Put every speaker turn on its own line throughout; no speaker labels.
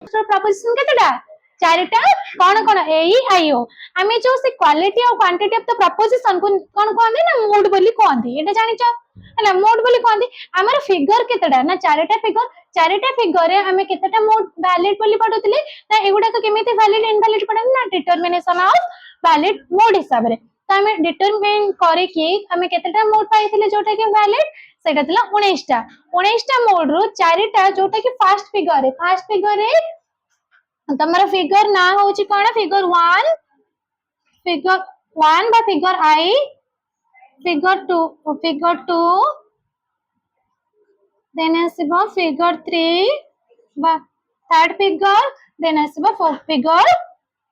Preposition केतेटा चारिटा कौन कौन ए आई ओ आमे जो से क्वालिटी और क्वांटिटी ऑफ द प्रपोजिशन को कौन कहंदी ना मूड बोली कहंदी एटा जानि छ हैला मूड बोली कहंदी हमर फिगर केतेटा ना चारिटा फिगर रे हमें केतेटा मूड वैलिड बोली पडुतले ना एगुडा को केमिति वैलिड इनवैलिड पडन ना डिटरमिनेशन ऑफ वैलिड मूड हिसाब रे तो हमें डिटरमिन करे कि हमें केतेटा मूड पाइथिले जोटा कि वैलिड सेटा थिला 19टा मूड रो चारिटा जोटा कि फर्स्ट फिगर रे तमरा फिगर ना होची कोन फिगर 1 बा फिगर आई फिगर 2 देन आसीबो फिगर 3 बा थर्ड फिगर देन आसीबो फिगर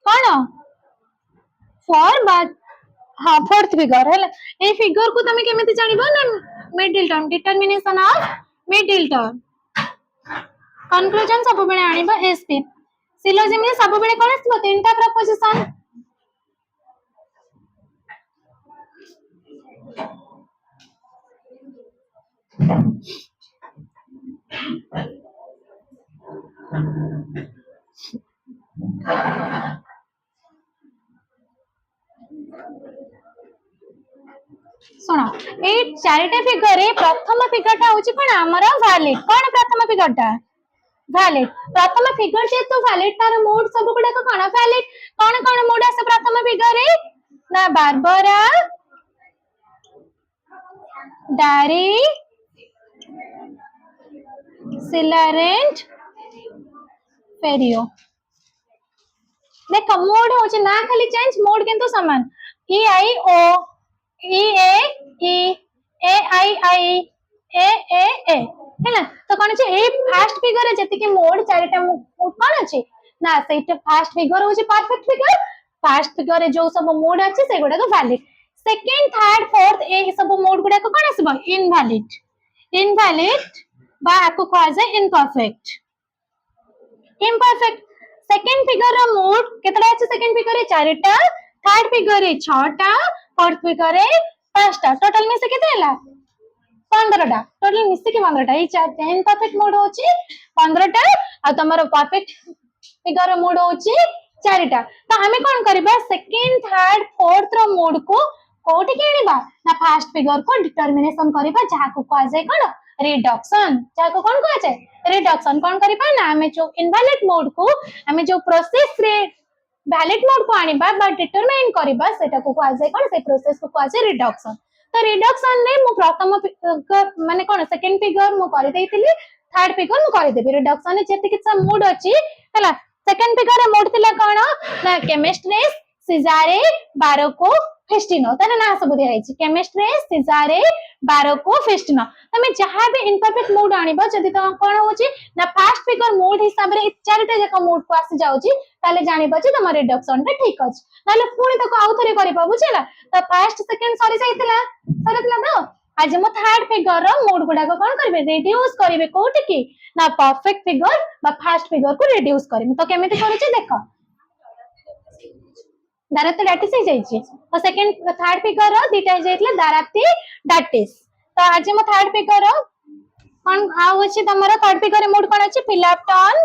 कोन 4 बा हां फोर्थ फिगर है ए फिगर को तमे केमिति जानिबो ना middle term determination of middle term conclusion सब बेले आनिबो एसपी सिलोजिम रे सब बेले कोन आसीबो तीनटा प्रपोजिशन सुनो ए चारिटा फिगर रे प्रथम फिगर टा होची कोन हमर वैलिड कोन प्रथम फिगर टा वैलिड प्रथम फिगर जे तो वैलिड तार मोड सब गुडा को कोन वैलिड कोन मोड आसे प्रथम फिगर रे ना बारबरा डारी सिलारेंट फेरियो देखो मोड होची ना खाली चेंज मोड किंतु समान ई आई ओ ई आई आई ए हैला तो कोन छै ए फर्स्ट फिगर रे जति के मोड चारिटा मोड कोन अछि ना सेटा फर्स्ट फिगर होची परफेक्ट फिगर फर्स्ट फिगर रे जो सब मोड अछि से गुडा को वैलिड सेकंड थर्ड फोर्थ ए सब मोड गुडा को कोन आसीबो इनवैलिड बा आको कहा जाय इम्परफेक्ट सेकंड फिगर रो मोड केतरा अछि सेकंड फिगर रे चारिटा थर्ड फिगर रे 6टा फोर्थ फिगर रे 5टा टोटल में से केते हला 15टा टोटल मिसे के 15टा ई चार इम्परफेक्ट मोड होची 15टा आ तमरो परफेक्ट फिगर रो मोड होची चारिटा तो हमें कोन करबा सेकंड थर्ड फोर्थ रो मोड को कोठी के आनिबा ना फर्स्ट फिगर को डिटरमिनेशन करबा जहा को कहा जाय कोन रिडक्शन जहा को कोन कहा जाय रिडक्शन कोन करबा ना हमें जो इनवैलिड मोड को हमें जो प्रोसेस रे वैलिड मोड को आनिबा बा डिटरमाइन करबा सेटा को कहा जाय कोन से प्रोसेस को कहा जाय रिडक्शन तो रिडक्शन रे मु प्रथम माने कोन सेकंड फिगर मु कर देइतिली थर्ड फिगर मु कर देबी रिडक्शन रे जति किछ मोड अछि हला सेकंड फिगर रे मोड थिला कोन ना केमिस्ट्री सिजारे बारको फेस्टिनो ताने ना सब दिया है केमिस्ट्री सिजारे बारको फेस्टिनो तमे जहां भी इम्परफेक्ट मोड आनिबो जदी त कोन होची ना फर्स्ट फिगर मोड हिसाब रे चारटा जक मोड को आसी जाउची ताले जानिबो जे तम रिडक्शन रे ठीक अछि नाले पुणी तको आउ थरे करिबा बुझिला त फर्स्ट सेकंड सरी जाइतिला तो आज मो थर्ड फिगर रो मोड गुडा को कोन करबे रिड्यूस करबे कोठी की ना परफेक्ट फिगर बा फर्स्ट फिगर को रिड्यूस करबे तो केमिति करूची देखो दाराती डाटिस ही जाइए तो सेकंड थर्ड फिगर रो दीटा ही जाइतले दाराती डाटिस तो आज मो थर्ड फिगर रो कोन आउ अछि तमरो थर्ड फिगर मोड कोन अछि Felapton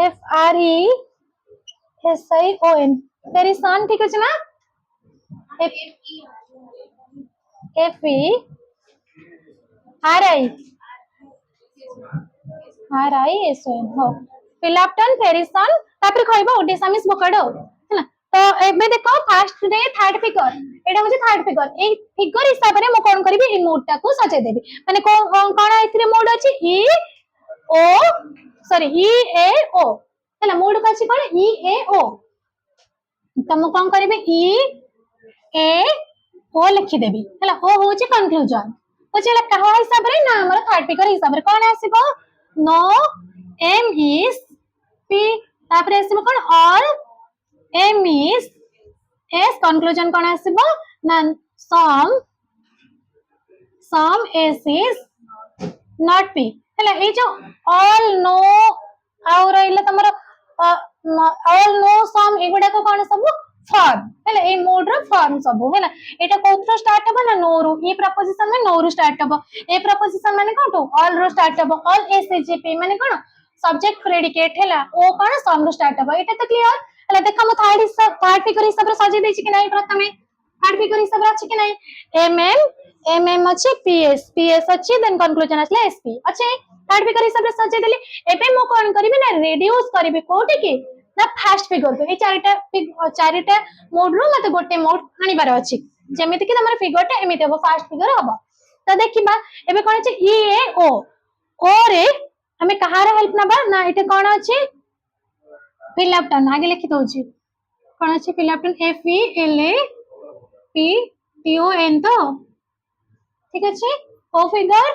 F R E S I O N Ferison ठीक अछि ना F E R I S O N हो फिलाप्टन फेरिसन तापर कहबो ओडिसामिस बोकाडो हैना तो एबे देखो फर्स्ट डे थर्ड फिगर एटा होची थर्ड फिगर ए फिगर हिसाब रे मो कोन करबी ए मोड टा को सजे देबी माने कोन एथिरे मोड अछि ई ए ओ हैला मोड को अछि कोन ई ए ओ त मो कोन करबी ई ए ओ लिखि देबी हैला ओ होची कंक्लूजन होची कहा हिसाब रे ना हमर थर्ड फिगर हिसाब रे कोन आसीबो नो एम इज पी तापर आसीबो कोन all M is S conclusion कोन आसीबो ना some S is not P हैला ए जो ऑल नो आउ रहिला तमरो ऑल नो सम एगुडा को कोन सब फॉर्म है ए मोड रो फॉर्म सब है एटा कोथरो स्टार्ट हो ना नो रो ए प्रपोजिशन में नो रो स्टार्ट हो ए प्रपोजिशन माने कोन ऑल रो स्टार्ट हो ऑल एसजीपी माने कोन सब्जेक्ट प्रेडिकेट है ओ कोन सम रो स्टार्ट हो एटा तो क्लियर है देखा मो थर्ड फिगर हिसाब रे सजे देछि कि नै प्रथमे थर्ड फिगर हिसाब रे अछि कि नै एमएम अछि पीएस अछि देन कंक्लूजन असले एसपी अछि थर्ड फिगर हिसाब रे सजे देली एबे मो कोन करबी ना रिड्यूस करबी कोठी की ना फास्ट फिगर को ए चारिटा मोड रो मते गोटे मोड आनिबार अछि जेमिति कि हमर फिगर टा एमिति हो फास्ट फिगर हबो त देखिबा एबे कोन अछि ई ए ओ रे हमें कहार हेल्प नबा ना एटे कोन अछि फिल अप टन आगे लिखि दउछि कोन अछि फिल अप टन F E L A P T O N तो ठीक अछि ओ फिगर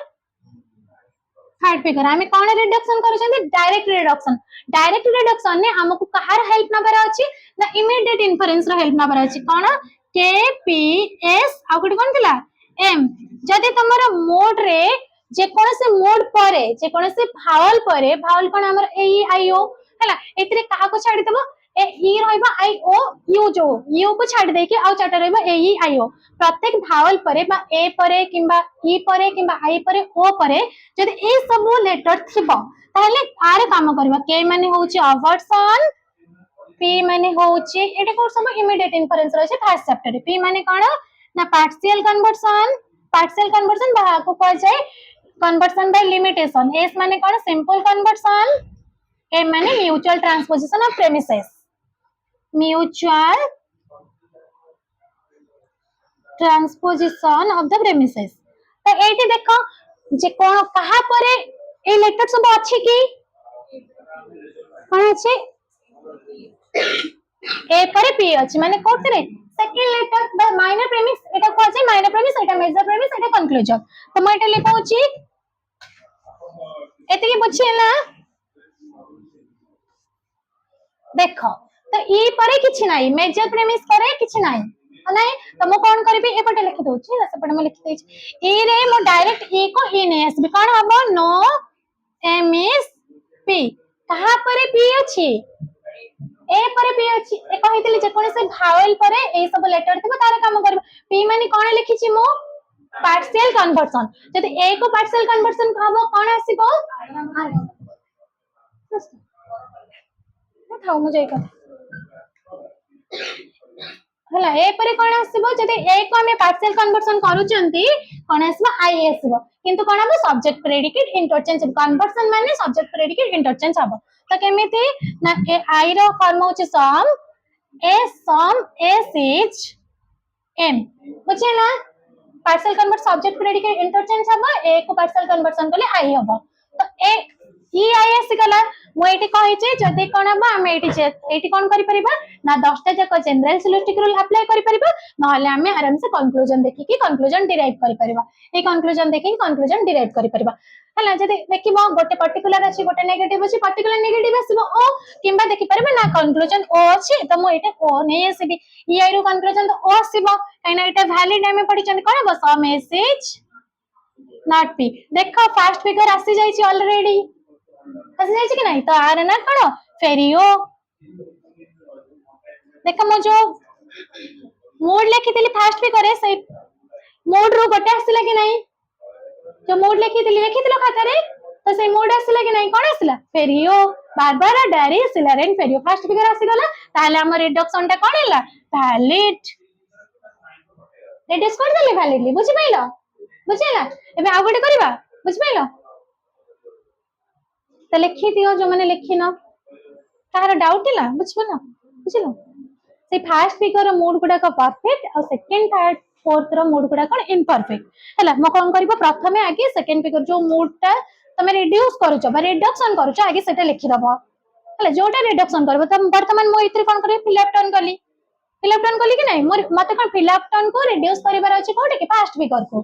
थर्ड फिगर हमें कौन रिडक्शन कर डायरेक्ट रिडक्शन ने हमको कहार हेल्प नबर अछि ना इमीडिएट इन्फरेंस रो हेल्प नबर अछि कौन के पी एस आ गुड कोन थिला एम जदि तमरो मोड रे जे कोन से मोड परे जे कोन से भावल कोन हमर ए ई आई ओ हला एतरे कहा को छाडी दबो ए ई रहइबा आई ओ यू को छाडी दे के आ चाटा रहइबा ए ई आई ओ प्रत्येक भावल परे बा ए परे किंबा ई परे किंबा आई परे ओ परे जदि ए सब लेटर थिबो ताहले आरे काम करबा के माने होउची अवर्सन पी माने होउची एटे को सब इमीडिएट इन्फरेंस रहै छै फर्स्ट चैप्टर पी माने कोन ना पार्शियल कन्वर्जन बा को कह जाय कन्वर्जन बाय लिमिटेशन एस माने कोन सिंपल कन्वर्जन ए माने mutual transposition of premises mutual transposition of the premises तो एटी देखो जे कोन कहा परे ए लेटर सब अछि कि कोन अछि ए परे पी अछि माने कोथरे second letter the minor premise एटा को अछि माइनर प्रेमिस एटा मेजर प्रेमिस एटा कंक्लूजन तो मैं एटा लिखौछि एते के बुझियला देखो तो ई परे किछि नाही मेजर प्रेमिस परे किछि नाही नाही तो मो कोन करबी एपटे लिखि दोछि ना सेपटे में लिखि देछि ए रे मो डायरेक्ट ए को ई नै आसबी कोन हबो नो एम इज पी कहा परे पी अछि ए परे पी अछि ए कहितली जे कोन से भावेल परे ए सब लेटर थिबो तारे काम करबो पी माने कोन लिखिछि मो पार्शियल कन्वर्जन जदि ए को पार्शियल कन्वर्जन कहबो कोन आसीबो थाउ मुझे एक हला ए परे कोन आसीबो जदि ए को हमें पार्शियल कन्वर्जन करूचंती कोन आसीबो आई आसीबो किंतु कोन हबो सब्जेक्ट प्रेडिकेट इंटरचेंज कन्वर्जन माने सब्जेक्ट प्रेडिकेट इंटरचेंज हबो तो केमिति ना ए आई रो फॉर्म होची सम एस इज एम बुझिला partial convert subject predicate interchange हबो ए को पार्शियल कन्वर्जन करले आई हबो तो ए ई आई एस गला मो एटी कहि जे जदि कोन हबो हम एटी कोन करि परिबा ना 10 टा जक जनरल सिलोस्टिक रूल अप्लाई करि परिबा नहले हम आराम से कंक्लूजन देखि कि कंक्लूजन डिराइव करि परिबा ए कंक्लूजन देखि कंक्लूजन डिराइव करि परिबा हला जदि देखिबो गोटे पर्टिकुलर अछि गोटे नेगेटिव अछि पर्टिकुलर नेगेटिव आसीबो ओ किंबा देखि परिबा ना कंक्लूजन ओ अछि तो मो एटा ओ नै आसीबी ई आई रो कंक्लूजन तो ओ आसीबो काइना एटा वैलिड हमें पढि चंद कोन बस मेसेज नॉट पी देखो फास्ट फिगर आसी जाई छि ऑलरेडी आसी जाई छि कि नै तो आर ना कोन फेरियो देखो मो जो मोड लिखि देली फास्ट फिगर है से मोड रो गोटे आसीला कि नै जो मोड लिखि दिलो खाता रे तो से मोड आसीला कि नै कोन आसीला फेरियो बारबारा डायरी सिलरेन फेरियो फास्ट फिगर आसी गला ताले हम रिडक्शन टा कोन हैला वैलिड रिड्यूस कर देली वैलिडली बुझि पाइलो बुझिला एबे आ गोटे करबा बुझि पाइलो तो लिखि दियो जो माने लिखि न तार डाउट हैला बुझिलो बुझिलो से फास्ट फिगर मोड गुडा का परफेक्ट और सेकंड थर्ड फोर्थ रो मोड गुडा कोन इम्परफेक्ट हैला म कोन करबो प्रथमे आगे सेकंड फिगर जो मोड टा तमे रिड्यूस करूछ बा रिडक्शन करूछ आगे सेटा लिखि दबो हैला जोटा रिडक्शन करबो तम वर्तमान मो इतरे कोन करी फिल अप टर्न कली कि नै मते कोन फिल अप टर्न को रिड्यूस करिवार अछि कोटे कि फास्ट फिगर को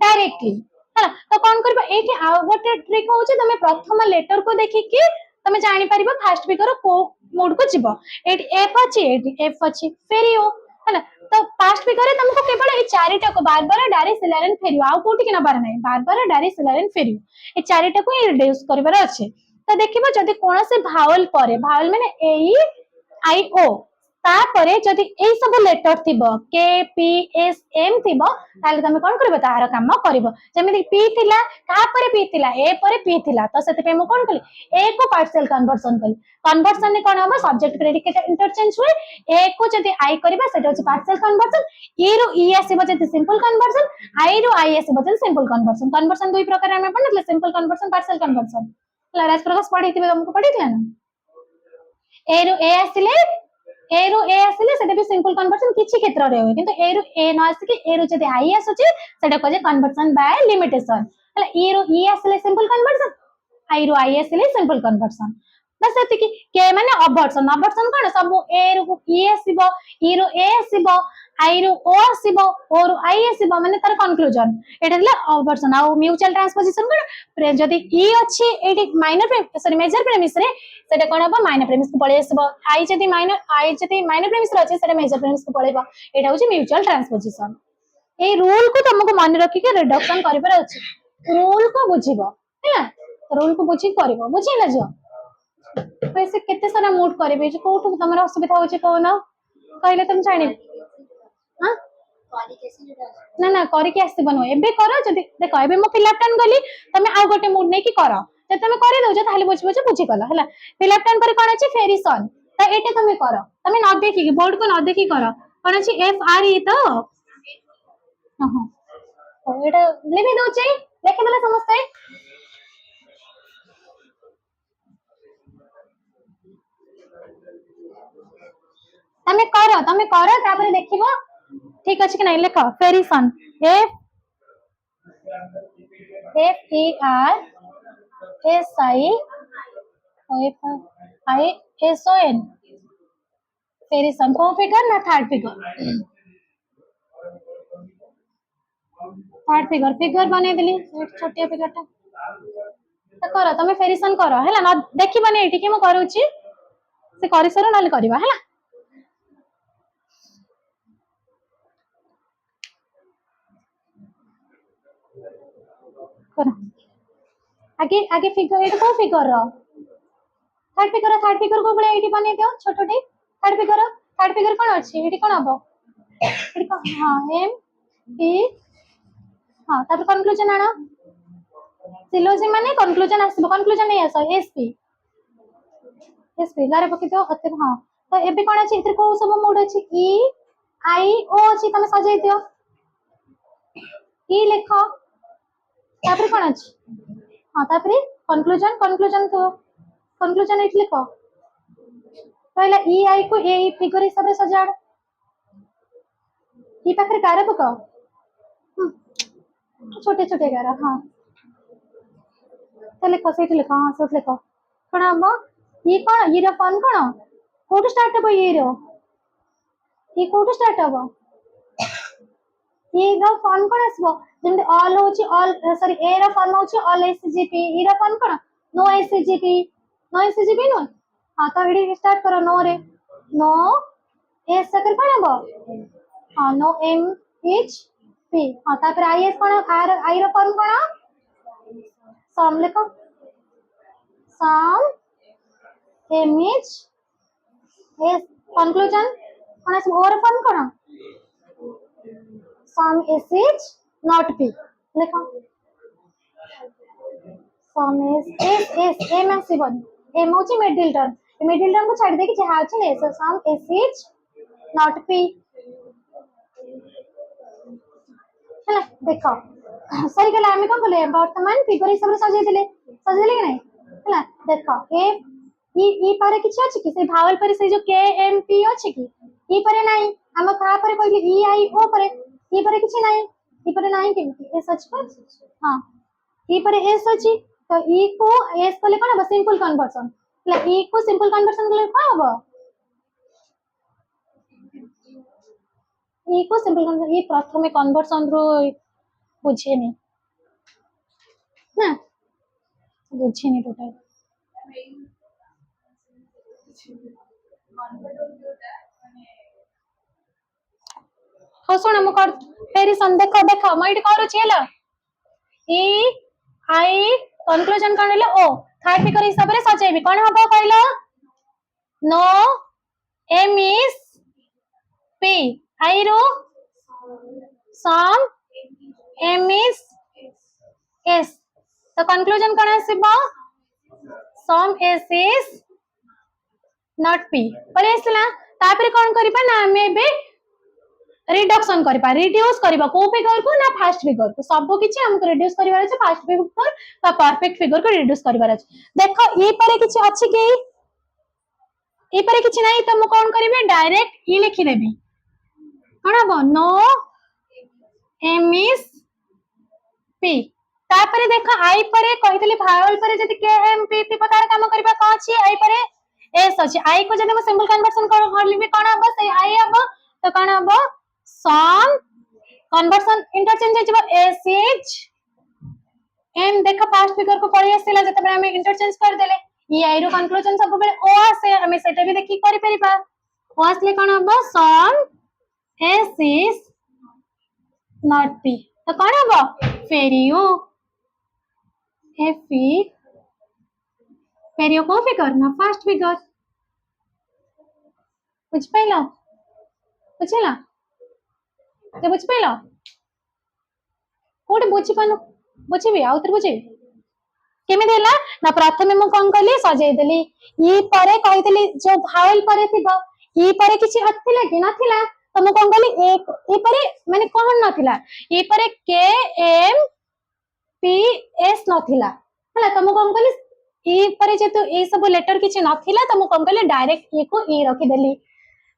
डायरेक्टली हैला तो कोन करबो एठी आ गोटे ट्रिक होउछ तमे प्रथम लेटर को देखि कि तमे जानि परिबो फास्ट फिगर को मोड को जिवो एठी एफ अछि फेरियो हैला तो फास्ट फिगर तुमको केवल ए चारिटा को बार-बार डायरी सिलरेन फेरियो आ कोठी कि नबार नै बार-बार डायरी सिलरेन फेरियो ए चारिटा को रिड्यूस करिवार अछि तो देखिबो जदि कोन से भावल परे भावल माने ए ई आई ओ तापरे जदि एई सब लेटर थिबो के पी एस एम थिबो ताले तमे कोन करबो तार काम करबो जेमिति पी थिला कहा परे पी थिला ए परे पी थिला तो सेते पे मु कोन कली ए को पार्शियल कन्वर्जन कली कन्वर्जन ने कोन होबो सब्जेक्ट प्रेडिकेट इंटरचेंज हुए ए को जदि आई करबा सेटा होची पार्शियल कन्वर्जन ई रो ई आसीबो जदि सिंपल कन्वर्जन आई रो आई आसीबो जदि सिंपल कन्वर्जन कन्वर्जन दुई प्रकार हमें पढले simple conversion partial conversion Raj Prakash पढिथिबे तुमको पढिथिला ना ए रो ए आसिले ए रो ए आसिले सेटा भी सिंपल कन्वर्जन किछि क्षेत्र रे होय किंतु ए रो ए न आसी कि ए रो जदि आई आसुची सेटा कजे कन्वर्जन बाय लिमिटेशन हला ए रो ई आसिले सिंपल कन्वर्जन आई रो आई आसिले सिंपल कन्वर्जन बस एति कि के माने अबर्सन अबर्सन कोन सब ए रो E आसीबो E row A आसीबो I row O आसीबो O row I आसीबो माने तार कंक्लूजन एटा अबर्सन आ म्यूचुअल ट्रांसपोजिशन कोन जदि ई अछि एटी माइनर सॉरी मेजर प्रेमिस रे सेटा कोन हबो माइनर प्रेमिस को पळे आसीबो आई जदि माइनर प्रेमिस रे अछि सेटा मेजर प्रेमिस को पळेबो एटा होची म्यूचुअल ट्रांसपोजिशन ए रूल को तुमको मन रखी के रिडक्शन करिपर अछि रूल को बुझिबो हैला रूल को बुझी करिवो बुझिला जो वैसे केते सारा मूड करबे जे कोठु तमरा असुविधा होची कोन कहले तुम जानि हां ना ना करी के आसी बनो एबे करो जदि देखो एबे मो फिलअपटन गली तमे आ गोटे मूड नै की करो जे तमे करि दउ जे ताले बुझी गला हला फिलअपटन पर कोन अछि फेरिसन त एटे तमे करो तमे न देखि कि बोर्ड को न देखि करो कोन अछि एफ आर ई तो हां तो एटा लिखि दउ छै लिखि देला समझते तमे करो तापर देखिबो ठीक अछि कि नै लेखो Ferison F F E R S I F I S O N Ferison को फिगर ना थर्ड फिगर बने देली छोटिया फिगर ता तो करो तमे फेरिसन करो हैला ना देखिबो नै एठी कि म करूची से करि सरो नाले करबा हैला करो आगे आगे फिगर एटा को फिगर रो थर्ड फिगर को बळे एठी बने दियो छोटोटी थर्ड फिगर कोन अछि एठी कोन हबो एठी को हां एम पी हां तापर कंक्लूजन आना सिलोजी माने कंक्लूजन आसीबो कंक्लूजन नै आसो एसपी गारे पके दियो अते हां तो एबे कोन अछि इतर को सब मोड अछि ई आई ओ अछि तमे सजाई दियो ई लेखो तापर कोन अछि हां तापर कंक्लूजन एठी लिखो पहला ई आई को ए फिगर हिसाब रे सजाड़ ई पाखरे गारे पको छोटे छोटे गारा हां तो लिखो सेठी लिखो हां सेठी लिखो कोन हबो ई कोन ई रो फॉर्म कोन कोठु स्टार्ट हबो ई कोठु स्टार्ट हबो ई रो फॉर्म कोन आसबो जेंते ऑल होची ऑल सॉरी ए रो फॉर्म होची ऑल एसजीपी ई रो फॉर्म कोन नो एसजीपी नो हां तो एडी स्टार्ट करो नो रे नो एस सकर कोन हबो हां नो एम एच पी हां तापर आई एस कोन आर आई रो फॉर्म कोन सम लिखो some M H S conclusion कोन आस और फॉर्म कोन some S H not P लिखो सम एस एम आसीबन एम होची मिडिल टर्म को छाड़ दे कि जहा होची S some S H not P हला देखो सरी गला हम कोन बोले वर्तमान फिगर हिसाब रे सजेले कि नै हला देखो ए ई पारे किछ अछि कि से भावल पर से जो के एम पी अछि कि ई पारे नै हम कहा पर कहली ई आई ओ पारे ई पारे किछ नै ई पारे नै कि एस अछि पर हां ई पारे एस अछि तो ई को एस कले कोन सिंपल कन्वर्जन हला ई को सिंपल कन्वर्जन कले कोन हबो ई को सिंपल कन्वर्जन ई प्रथमे कन्वर्जन रो बुझेनी ना बुझेनी टोटल हो सुन मु कर फेरी देखो देखो मैं इट करू छी हला ई आई कंक्लूजन कोन ले ओ थर्ड फिगर हिसाब रे सजेबी कोन हबो कहलो no M is P I रो sum M is S तो conclusion कौन आसीबो sum S is not P पर आसला तापर कौन करिबा ना हमें बे रिडक्शन करिबा रिड्यूस करिबा को फिगर को ना फास्ट फिगर को सब किछि हमको रिड्यूस करिवार अछि फास्ट फिगर का परफेक्ट फिगर को रिड्यूस करिवार अछि देखो ई परे किछि अछि कि ई परे किछि नाही त म कोन करिवे डायरेक्ट ई लिखि देबी कोन हबो नो एम इज पी तापर देखो आई परे कहितली भावल परे जति के एम पी पी प्रकार काम करिबा को अछि आई परे एस अछि आई को जति म सिंपल कन्वर्शन कर लिबी कोन हबो से आई हबो तो कोन हबो सम कन्वर्शन इंटरचेंज हो एस इज एम देखो फास्ट फिगर को पढ़ी आसला जते बेले हम इंटरचेंज कर देले ई आई रो कंक्लूजन सब बेले ओ आसे हम सेटा भी देखि करि परिबा ओ आसले कोन हबो some S is not P तो कोन हबो फेरियो एफ ई फेरियो को फिगर ना फास्ट फिगर बुझ पाइलो बुझला जे बुझ पाइलो कोड बुझी पानो बुझिबी आउतर बुझिबी केमे देला ना प्रथमे मु कोन कली सजाई देली ई परे कहितली जो भावल परे थिबो ई परे किछि हथिला कि नथिला तो मु कोन कली एक ई परे माने कोन नथिला ई परे के एम पी एस नथिला हला तो मु कोन कली ई परे जेतु ए सब लेटर किछि नथिला तो मु कोन कली डायरेक्ट ई को ई रखि देली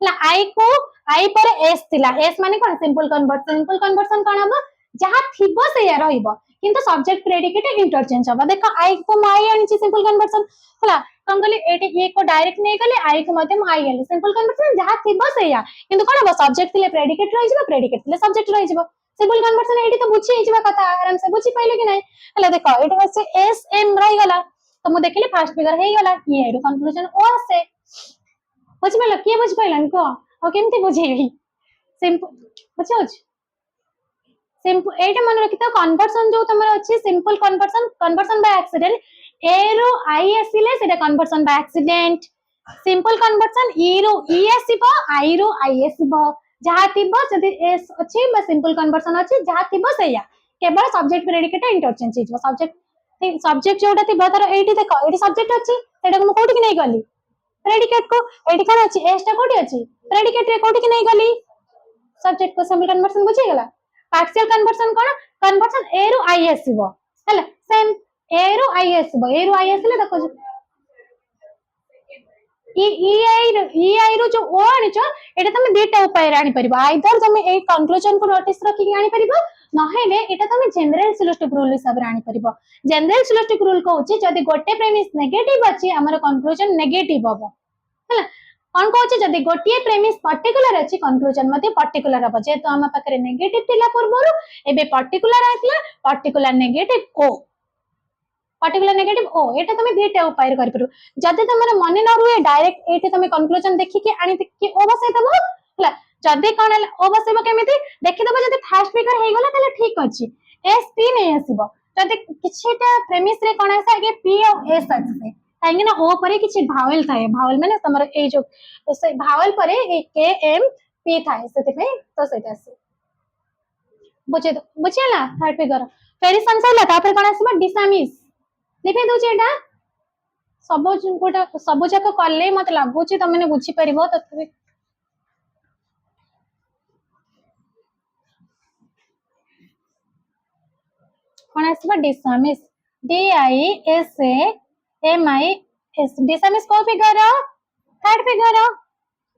हला आई को आई परे एस थिला एस माने कोन सिंपल कन्वर्सन कोन हबो जहा थिबो से या रहिबो किंतु सब्जेक्ट प्रेडिकेट इंटरचेंज हबा देखो आई को माई आनी सिंपल कन्वर्सन हला कम गली एटी ए को डायरेक्ट नै गली आई को मते माई आनी सिंपल कन्वर्सन जहा थिबो से या किंतु कोन हबो सब्जेक्ट थिले प्रेडिकेट रहि जिवो प्रेडिकेट थिले सब्जेक्ट रहि जिवो सिंपल कन्वर्सन एटी तो बुझी हिजबा कथा आराम से बुझी पाइले कि नै हला देखो एटी हसे एस एम रहि गला तो मु देखिले फास्ट फिगर हे गला ये एरो कंक्लूजन ओ आसे बुझ पाइलो के बुझ पाइलन को ओ केमती बुझेबी सिंपल बुझौछ सिंपल एटा मन रखितो कन्वर्सन जो तमर अछि simple conversion by accident A रो आई आसीले सेटा conversion by accident simple conversion E रो ई आसीबो आई रो आई आसीबो जहा थिबो जदी एस अछि बा सिंपल कन्वर्सन अछि जहा थिबो सेया केवल सब्जेक्ट प्रेडिकेट इंटरचेंज हिजबो सब्जेक्ट जोटा थिबो तर एटी देखो एटी सब्जेक्ट अछि सेटा को कोठी कि नै गली प्रेडिकेट को एटी कोन अछि एस टा कोठी अछि प्रेडिकेट रे कोठी कि नै गली सब्जेक्ट को सिंपल कन्वर्सन बुझी गेला पार्शियल कन्वर्सन कोन कन्वर्सन ए रो आई आसीबो हला सेम ए रो आई आसीले देखो ई आई रो जो ओ आनी छ एटा तुम दुटा उपाय रे आनी परिबो आइदर तुम ए कंक्लूजन को नोटिस रखि आनी परिबो नहेले एटा तुम जनरल सिलोस्टिक रूल हिसाब रे आनी परिबो जनरल सिलोस्टिक रूल कहउची जदी गोटे प्रेमिस नेगेटिव अछि हमर कंक्लूजन नेगेटिव हबो हला कौन कहउची जदी गोटे प्रेमिस पर्टिकुलर अछि कंक्लूजन मध्ये पर्टिकुलर हबो जे तो हम पाखरे नेगेटिव थिला पूर्वरु एबे पर्टिकुलर आइतला particular negative O particular negative O एटा तुम दुटा उपाय करि परु जदी तमरे मने न रुए डायरेक्ट एटे तुम कंक्लूजन देखि के आनी कि ओ बसे दबो हला जदी कोन ओ बसेबो केमिति देखि दबो जदी फास्ट फिगर हे गला तले ठीक अछि एस पी नै आसीबो जदी किछटा प्रेमिस रे कोन आसे आगे पी और एस आसे काहे ना ओ परे किछि भावल थाए भावल माने तमरे ए जो से भावल परे ए के एम पी थाए सेते पे तो सेटा से बुझेला थर्ड फिगर फेरी संसाइला तापर कोन आसीबो डिसामिस लिखि दउची एटा सब जाक कले मत लागुची तमने बुझी परिबो तथबे कोन आसीबा disamis D I S A M I S disamis को फिगर थर्ड फिगर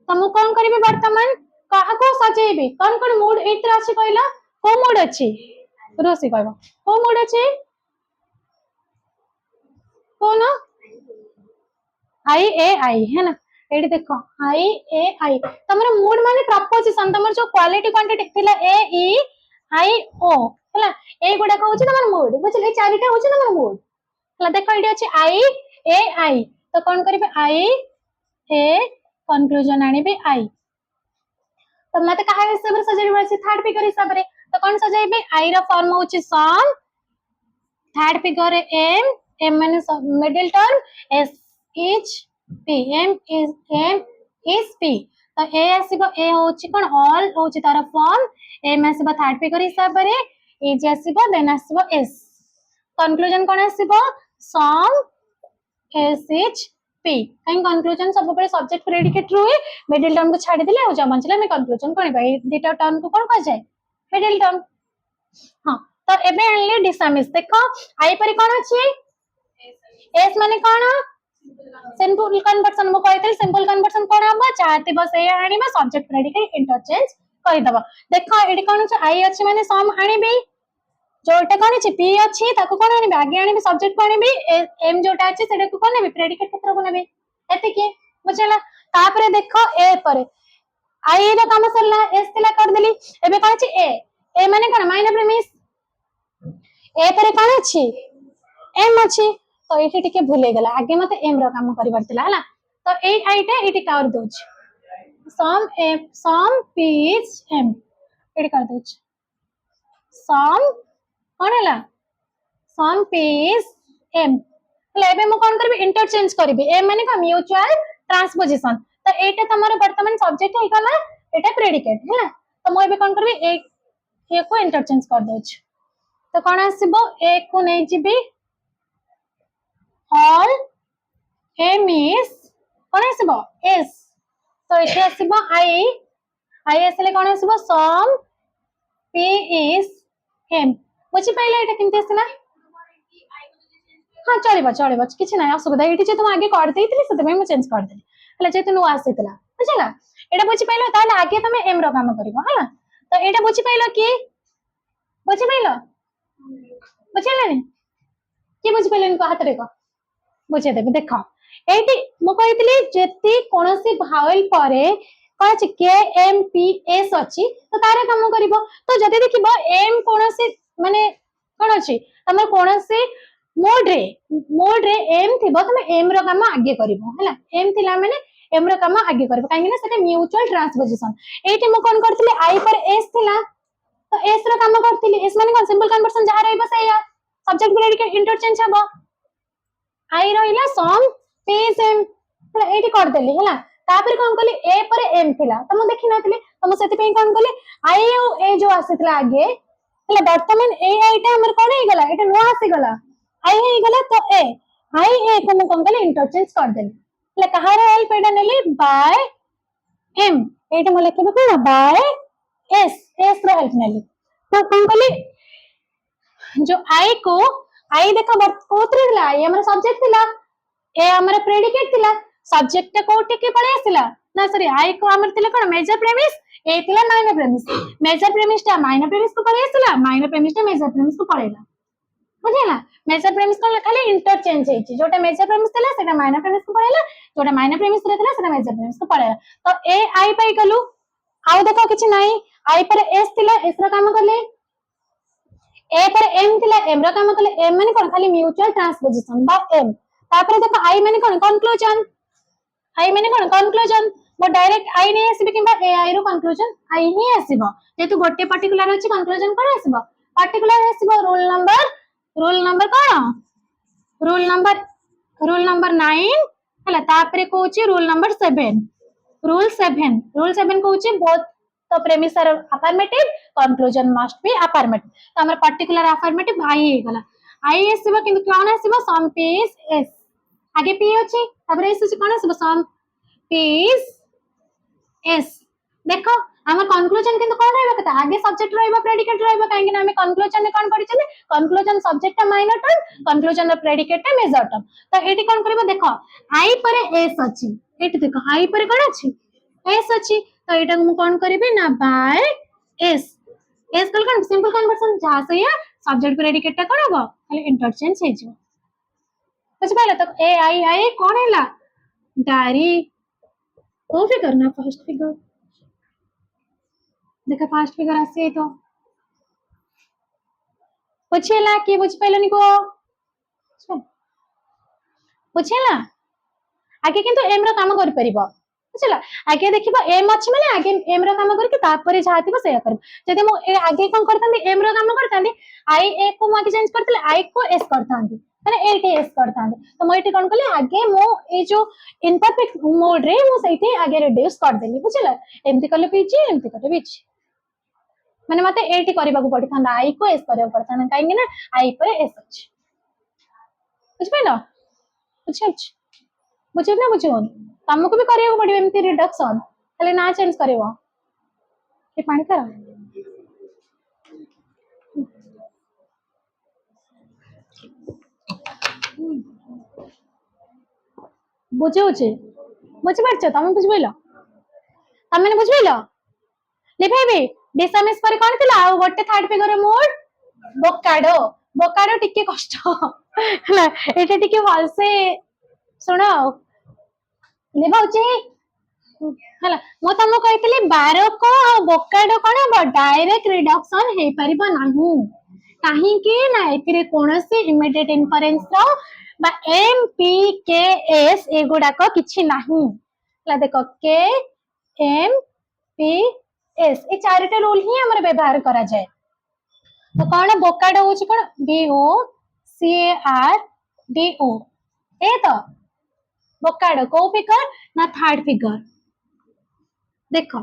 तमु कोन करिवे वर्तमान काहा को सजेबे कोन मूड एत राशि कहला को मूड अछि रोसी कहबो को मूड अछि कौन आई ए आई है ना एडी देखो आई ए आई तमरो मूड माने प्रपोजिशन तमर जो क्वालिटी क्वांटिटी थिला ए ई आई ओ हला ए गुडा कहउची तमर मूड बुझले चारिटा होची तमर मूड हला देखो एडी अछि आई ए आई तो कोन करिवे आई ए कंक्लूजन आनिबे आई तो मते कहा हिसाब रे सजेबे अछि थर्ड फिगर हिसाब रे तो कोन सजेबे आई रो फॉर्म होची some third figure M M माने middle term S is P M is p तो ए आसीबो ए होची कोन ऑल होची तार फॉर्म एम आसीबो थर्ड फिगर हिसाब रे ए जे आसीबो देन आसीबो एस कंक्लूजन कोन आसीबो सम एस इज पी कहीं कंक्लूजन सब बड़े सब्जेक्ट प्रेडिकेट रुए मिडिल टर्म को छाड़ी देले हो जा बंचले मैं कंक्लूजन कोन भाई दुटा टर्म को कोन कह जाए मिडिल टर्म हां तो एबे आनले डिसमिस देखो आई पर कोन अछि एस माने कोन सिंपल कन्वर्सन मो कहते सिंपल कन्वर्सन कोन हबो चाहते बस ए आनीबा सब्जेक्ट प्रेडिकेट इंटरचेंज कर दबो देखो एडी कोन छ आई अछि माने सम आनीबी जोटा कोन अछि पी अछि ताको कोन आनीबी आगे आनीबी सब्जेक्ट को आनीबी एम जोटा अछि सेटा को कोन नेबी प्रेडिकेट क्षेत्र को नेबी एते के बुझला तापरे देखो ए पर आई रो काम सरला एस तिला कर देली एबे कोन अछि ए माने कोन माइनर प्रीमिस ए पर कोन अछि एम अछि तो एठी टिके भूले गेला आगे मते एम रो काम करिवार तिला हला तो ए आईटा एठी कर दोछ सम पी इज एम एठी कर दोछ सम कोन हला सम पी इज एम हला एबे मो कोन करबी इंटरचेंज करबी एम माने का म्यूचुअल ट्रांसपोजिशन तो एटा तमरो वर्तमान सब्जेक्ट हे गला एटा प्रेडिकेट हला तो मो एबे कोन करबी ए को इंटरचेंज कर दोछ तो कोन आसीबो ए को नै जिबी all m is cone आसीबो s तो एठी आसीबो i आसीले cone आसीबो sum p is m बुझि पाइले एटा किंते आसीला हां चलिबो किछि नै असुविधा एठी जे तुम आगे कर देइतिली सते मैं चेंज कर देली हला जे तु नो आसीतला बुझला एटा बुझि पाइलो ताले आगे तमे m रो काम करिवो हला तो एटा बुझि पाइलो कि बुझि पाइलो बुझिलानी कि बुझि पाइलेन को हाथ रे को बुझे देबे देखो एटी मो कहितली जेती कोनोसी भावेल परे कहछ के एम पी एस अछि तो तारे काम करिवो तो जदि देखिबो एम कोनोसी माने कोन अछि तमे कोनोसी मोड रे एम थिबो तमे एम रो काम आगे करिवो हला एम थिला माने एम रो काम आगे करिवो काहे ना सेटा म्यूचुअल ट्रांसपोजिशन एटी मो कोन करतली आई पर एस थिला तो एस रो काम करतली एस माने कोन सिंपल कन्वर्सन जहा रहइबो सेया सब्जेक्ट प्रेडिकेट इंटरचेंज हबो आई रहिला सम पी इज एम हला एटी कर देली हला तापर कोन कली ए पर एम थिला त म देखि नथली त म सेति पे कोन कली आई ओ ए जो आसीतला आगे हला वर्तमान ए आईटा हमर कोन हे गला एटा नो आसी गला आई हे गला तो ए को म कोन कली इंटरचेंज कर देली हला कहार हेल्प एटा नेली बाय एम एटा म लिखबो कोन बाय एस रो हेल्प नेली तो कोन कली जो आई देखो कोतरे दिला आई हमर सब्जेक्ट थिला ए हमर प्रेडिकेट थिला सब्जेक्ट कोठी के पळे आसिला ना सॉरी आई को हमर थिला कोन मेजर प्रेमिस ए थिला माइनर प्रेमिस मेजर प्रेमिस ता माइनर प्रेमिस को पळे आसिला माइनर प्रेमिस ता मेजर प्रेमिस को पळेला बुझिला मेजर प्रेमिस कोन खाली इंटरचेंज हेछि जोटा मेजर प्रेमिस थिला सेटा माइनर प्रेमिस को पळेला जोटा माइनर प्रेमिस थिला सेटा मेजर प्रेमिस को पळेला तो ए आई पाई गलु आउ देखो किछि नाही आई पर एस थिला एस रो काम करले ए पर एम थिला एम रो काम करले एम माने कोन खाली म्यूचुअल ट्रांसपोजिशन बा एम तापर देखो आई माने कोन कंक्लूजन आई माने कोन कंक्लूजन मो डायरेक्ट आई नै आसीबे किबा ए आई रो कंक्लूजन आई ही आसीबो जेतु गोटे पर्टिकुलर अछि कंक्लूजन कोन आसीबो पर्टिकुलर आसीबो रूल नंबर कोन रूल नंबर 9 हला तापर कोची रूल नंबर 7 रूल 7 कोची बोथ तो premise are affirmative conclusion must be affirmative तो हमर पर्टिकुलर अफर्मेटिव आई हे गला आई आसीबो किंतु कोन आसीबो सम पी इज एस आगे पी अछि तबरे एस अछि कोन आसीबो सम पी इज एस देखो हमर कंक्लूजन किंतु कोन रहबा कथा आगे सब्जेक्ट रहबा प्रेडिकेट रहबा काहे कि हम कंक्लूजन में कोन पढि छले conclusion subject minor term conclusion the predicate major term तो एटी कोन करबो देखो आई पर एस अछि एटी देखो आई पर कोन अछि एस अछि तो एटा मु कोन करबे ना बाय एस कल कोन सिंपल कन्वर्सन जहा से या सब्जेक्ट प्रेडिकेट ता कोन हबो खाली इंटरचेंज हे जो बुझ पाइला तो ए आई कोन हैला डायरी ओ फिगर ना फर्स्ट फिगर देखा फर्स्ट फिगर आसी तो बुझेला कि बुझ पाइलनी को बुझेला आगे किंतु एम रो काम कर परिबो बुझला आगे देखिबो एम अछि माने आगे एम रो काम करके तापर जहा थिबो सेया करब जदि मो आगे कोन करथांदी एम रो काम करथांदी आई ए को माके चेंज करथले आई को एस करथांदी माने एटी एस करता तो मुझे कौन कली आगे मो ए जो इनपरफेक्ट मोड रे मो सेठी आगे रिड्यूस कर देली बुझिला एमती कले पीची एमती कले पीची माने मते एटी करबा को पड़ी था आई को एस करबा पड़ता ना काहे ना आई पर एस अछि बुझ पाइलो बुझछ बुझ ना बुझो तुमको भी करियो पड़ियो एमती रिडक्शन खाली ना चेंज करबो ए पानी कर बुझे बुझ पारछ तुम बुझ पाइलो तुम मैंने बुझ पाइलो लिखेबी डिसमिस पर कोन थिला आ गोटे थर्ड फिगर मोड बोकाडो बोकाडो टिके कष्ट हला एटा टिके भलसे सुनो लिबाउची हला मो तुमको कहतली 12 को आ बोकाडो कोन बा डायरेक्ट रिडक्शन हे परिबा नाही काहे कि ना एथिरे कोनोसी इमीडिएट इन्फरेंस रो बा एम पी के एस एगुडा को किछि नाही हला देखो के एम पी एस ए चारिटा रूल ही हमर व्यवहार करा जाए तो कौन बोकाडो होची कौन B O C A R D O ए तो बोकाडो को फिगर ना थर्ड फिगर देखो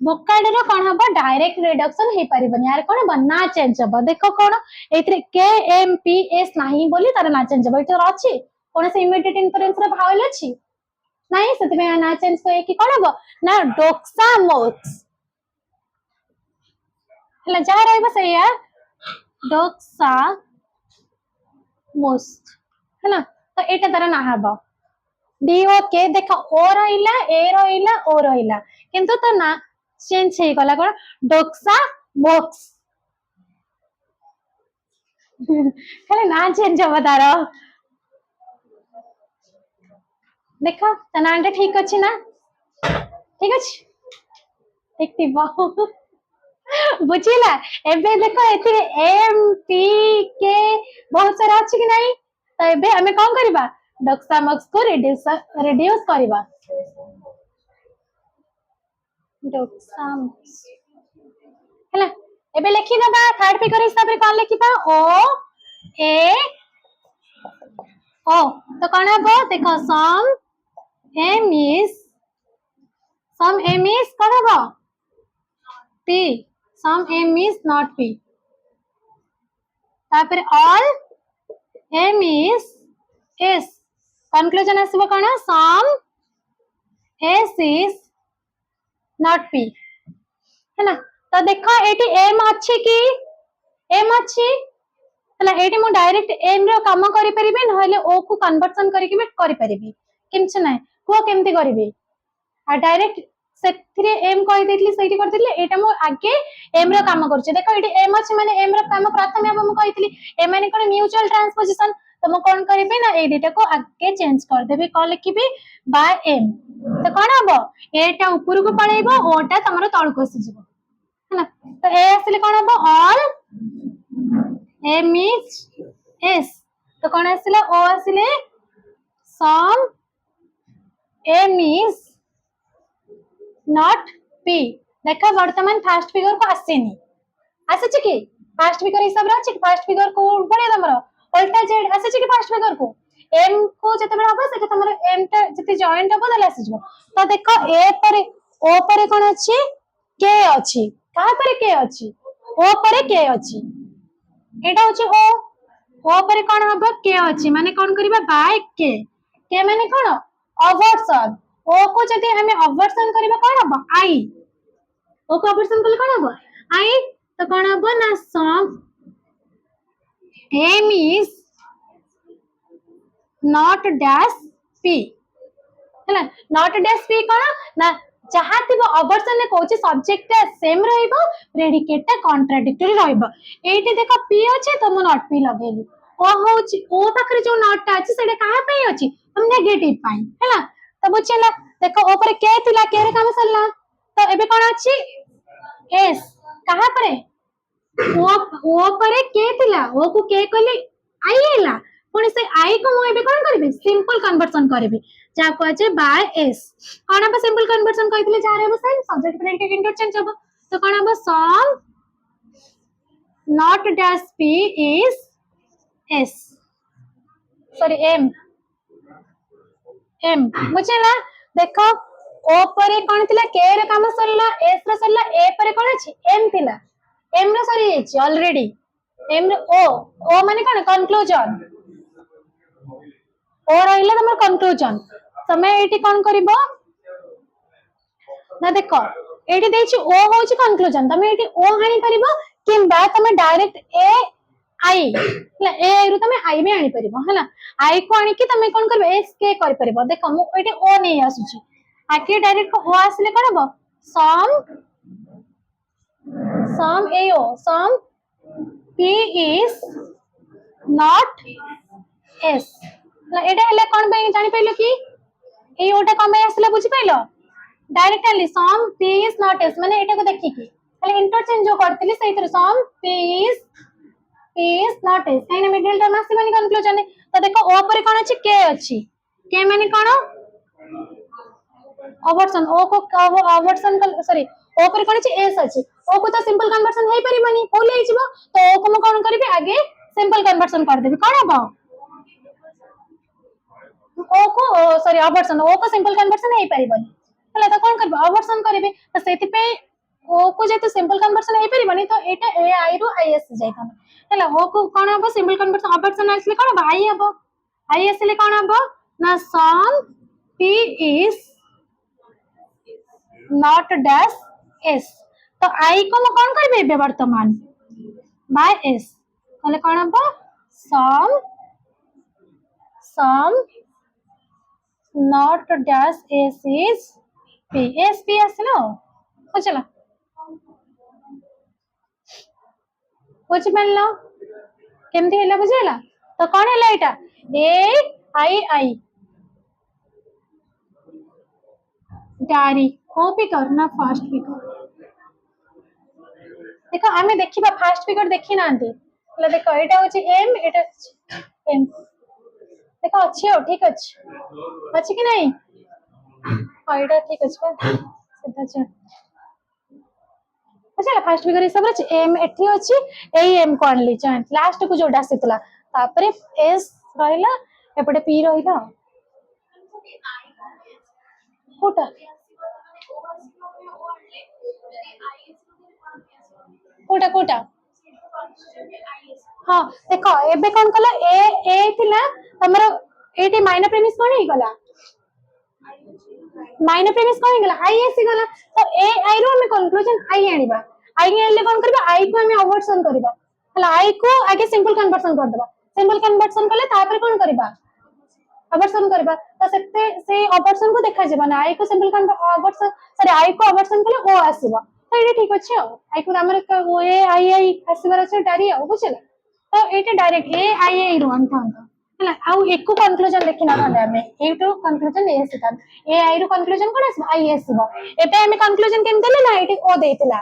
बोकाडो रो कौन हबो डायरेक्ट रिडक्शन हे परिबन यार कौन बना चेंज हबो देखो कौन एथरे के एम पी एस नाही बोली तार ना चेंज हबो एथरे अछि कोन से इमीडिएट इन्फरेंस रो भावल अछि नाही सति में ना चेंज को कि कौन हबो ना डोक्सामोक्स हला जा रहबो सही यार डोक्सा मोस्ट है ना तो एटा तार ना हबो डीओ के देखो ओ रहिला ए रहिला ओ रहिला किंतु तो ना चेंज हे गला कोन डोक्सा मोक्स खाली ना चेंज हबो तार देखो तनांडे ठीक अछि ना ठीक अछि ठीक थिबो बुझिला एबे देखो एथिरे एम पी के बहुत सारा अछि कि नहीं तो एबे हमें कोन करबा डोक्सामक्स को रिड्यूस करबा डोक्सामक्स हला एबे लिखि दबा थर्ड फिगर हिसाब रे कोन लिखिबा ओ ए ओ तो कोन हबो देखो सम एम इज कोन हबो p some m is not p तापर all m is s conclusion आसीबो कोन some s is not p है ना तो देखो एटी m अछि कि m अछि हला एटी मो डायरेक्ट m रो काम करि परिबे नहले o को कन्वर्जन करिके भी करि परिबे किछ नै को केमति करिबे आ डायरेक्ट सेथिरे m कहि देतली सेठी कर देतली एटा मो आगे m रो काम करछ देखो एटी m अछि माने m रो काम प्रथम अब मो कहितली m माने कोन म्यूचुअल ट्रांसपोजिशन तो मो कोन करिबे ना ए डेटा को आगे चेंज कर देबे को लिखिबे बाय m तो कोन हबो एटा ऊपर को पळेबो ओटा तमरो तळ को सिजिबो है ना तो ए आसले कोन हबो ऑल m is s तो कोन आसले o आसले सम m is not p देखा वर्तमान फास्ट फिगर को आसेनी आसे कि फास्ट फिगर हिसाब रे अछि फास्ट फिगर को पड़े तमरो उल्टा जेड आसे कि फास्ट फिगर को m को जते बेला हबो सेटा तमरो m टा जते जॉइंट हबो दले आसे तो देखो a पर o पर कोन अछि k अछि का पर k अछि o पर k अछि एटा होछि o पर कोन हबो k अछि माने कोन करबा बाय k माने कोन अवर्सन o को जदि हमें अवर्सन करबा कोन हबो i o को अवर्सन करले कोन हबो i तो कोन हबो ना सम m is not dash p हला not dash p कोन ना जहा थिबो अवर्सन ने कहउछि सब्जेक्ट सेम रहइबो प्रेडिकेट ता कॉन्ट्राडिक्टरी रहइबो एठी देखो p अछि तो मो नॉट p लगेली ओ होछि ओ पाखरे जो नॉट ता अछि सेडे काहे पई अछि हम नेगेटिव पाई हला तो बुझला देखो ऊपर के थिला के रे काम सरला तो एबे कोन अछि s कहां परे ओ परे के थिला ओ को के कहली i हैला पुनी से i को मो एबे कोन करबे सिंपल कन्वर्जन करबे जा को अछि बाय s कोन अब सिंपल कन्वर्जन कहितले जा रे बस सब्जेक्ट प्रेडिकेट इंटरचेंज हबो तो कोन अब some not dash p is s sorry M M बुझला देखो ओ परे कौन थिला के रे काम सरला एस रे सरला ए परे कौन अछि एम थिला एम रे सरी जाइछि ऑलरेडी एम रे ओ माने कौन कंक्लूजन ओ रहिला तमर कंक्लूजन समय एटी कौन करिवो ना देखो एटी देछि ओ होछि कंक्लूजन तमे एटी ओ आनी परिबो किंबा तमे डायरेक्ट ए आई हला ए आई रु तमे आई भी आनी परिबो हला आई को आनी कि तमे कोन करबे एस के कर परिबो देखो मु एटी ओ नै आसुची आके डायरेक्ट ओ आसले कोन हबो सम ए ओ सम p is not s हला एटा हले कोन बे जानि पैलो कि ए ओटा कोन बे आसले बुझि पैलो directly some p is not s माने एटा को देखि कि हले इंटरचेंज जो करतिली सही सम p is not s काहे ना मिडिल टर्म आसी माने कंक्लूजन तो देखो ओ पर कोन अछि के अछि के माने कोन अवर्सन ओ को अवर्सन सॉरी ओ पर कोन अछि एस अछि ओ को तो सिंपल कन्वर्सन हेई परिबनी भूल हेई जिवो तो ओ को म कोन करबी आगे सिंपल कन्वर्सन कर देबी कोन हबो ओ को सॉरी अवर्सन ओ को सिंपल कन्वर्सन हेई परिबनी हला तो कोन करबो अवर्सन करबी तो सेति पे ओ को जेते सिंपल कन्वर्सन हेई परिबनी तो एटा ए आई रु आई एस जाइता हला ओ को कोन हबो सिंपल कन्वर्सन अवर्सन आसले कोन हबो आई आसले कोन हबो ना सम p is not dash s तो आई को म कोन करबे बे वर्तमान बाय s कहले कोन हबो सम not dash s is p s p आसलो बुझला बुझ पल्लो केमती हैला बुझला तो कोन हैला एटा ए आई डायरी कॉपी करना फास्ट फिगर देखो आमे देखिबा फास्ट फिगर देखि नांती हला देखो एटा होची एम एटा एम देखो अच्छी हो ठीक अच्छी कि नहीं हाँ एटा ठीक अछि सीधा छ अच्छा फास्ट फिगर हिसाब रे एम एठी अछि एई एम को आनली चाहे लास्ट को जोडा आसीतला तापरे एस रहिला एपटे पी रहिला कोटा कोटा कोटा हाँ देखो एबे कोन कला ए थिला हमरो एटी माइनर प्रीमिस कोन हे गला माइनर प्रीमिस कोन हे गला आई एस गला तो ए आई रो हम कंक्लूजन आई आनिबा आई आनले कोन करबा आई को हम अवर्सन करबा हला आई को आगे सिंपल कन्वर्सन कर देबा सिंपल कन्वर्सन करले तापर कोन करबा अवर्सन करबा तो सेते से अवर्सन को देखा जेबा ना आई को सिंपल अवर्सन सॉरी आई को अवर्सन करले ओ आसीबा तो ये ठीक अछि आई को हमर ओ ए आई आसीबार अछि डारी आ बुझला तो एटा डायरेक्ट ए आई रो अंत हला आउ एको कंक्लूजन देखिना थाले हमें ए टू कंक्लूजन ए से था ए आई रो कंक्लूजन कोन आसीबा आई आसीबा एटा हमें कंक्लूजन केम देले ना एटी ओ देतिला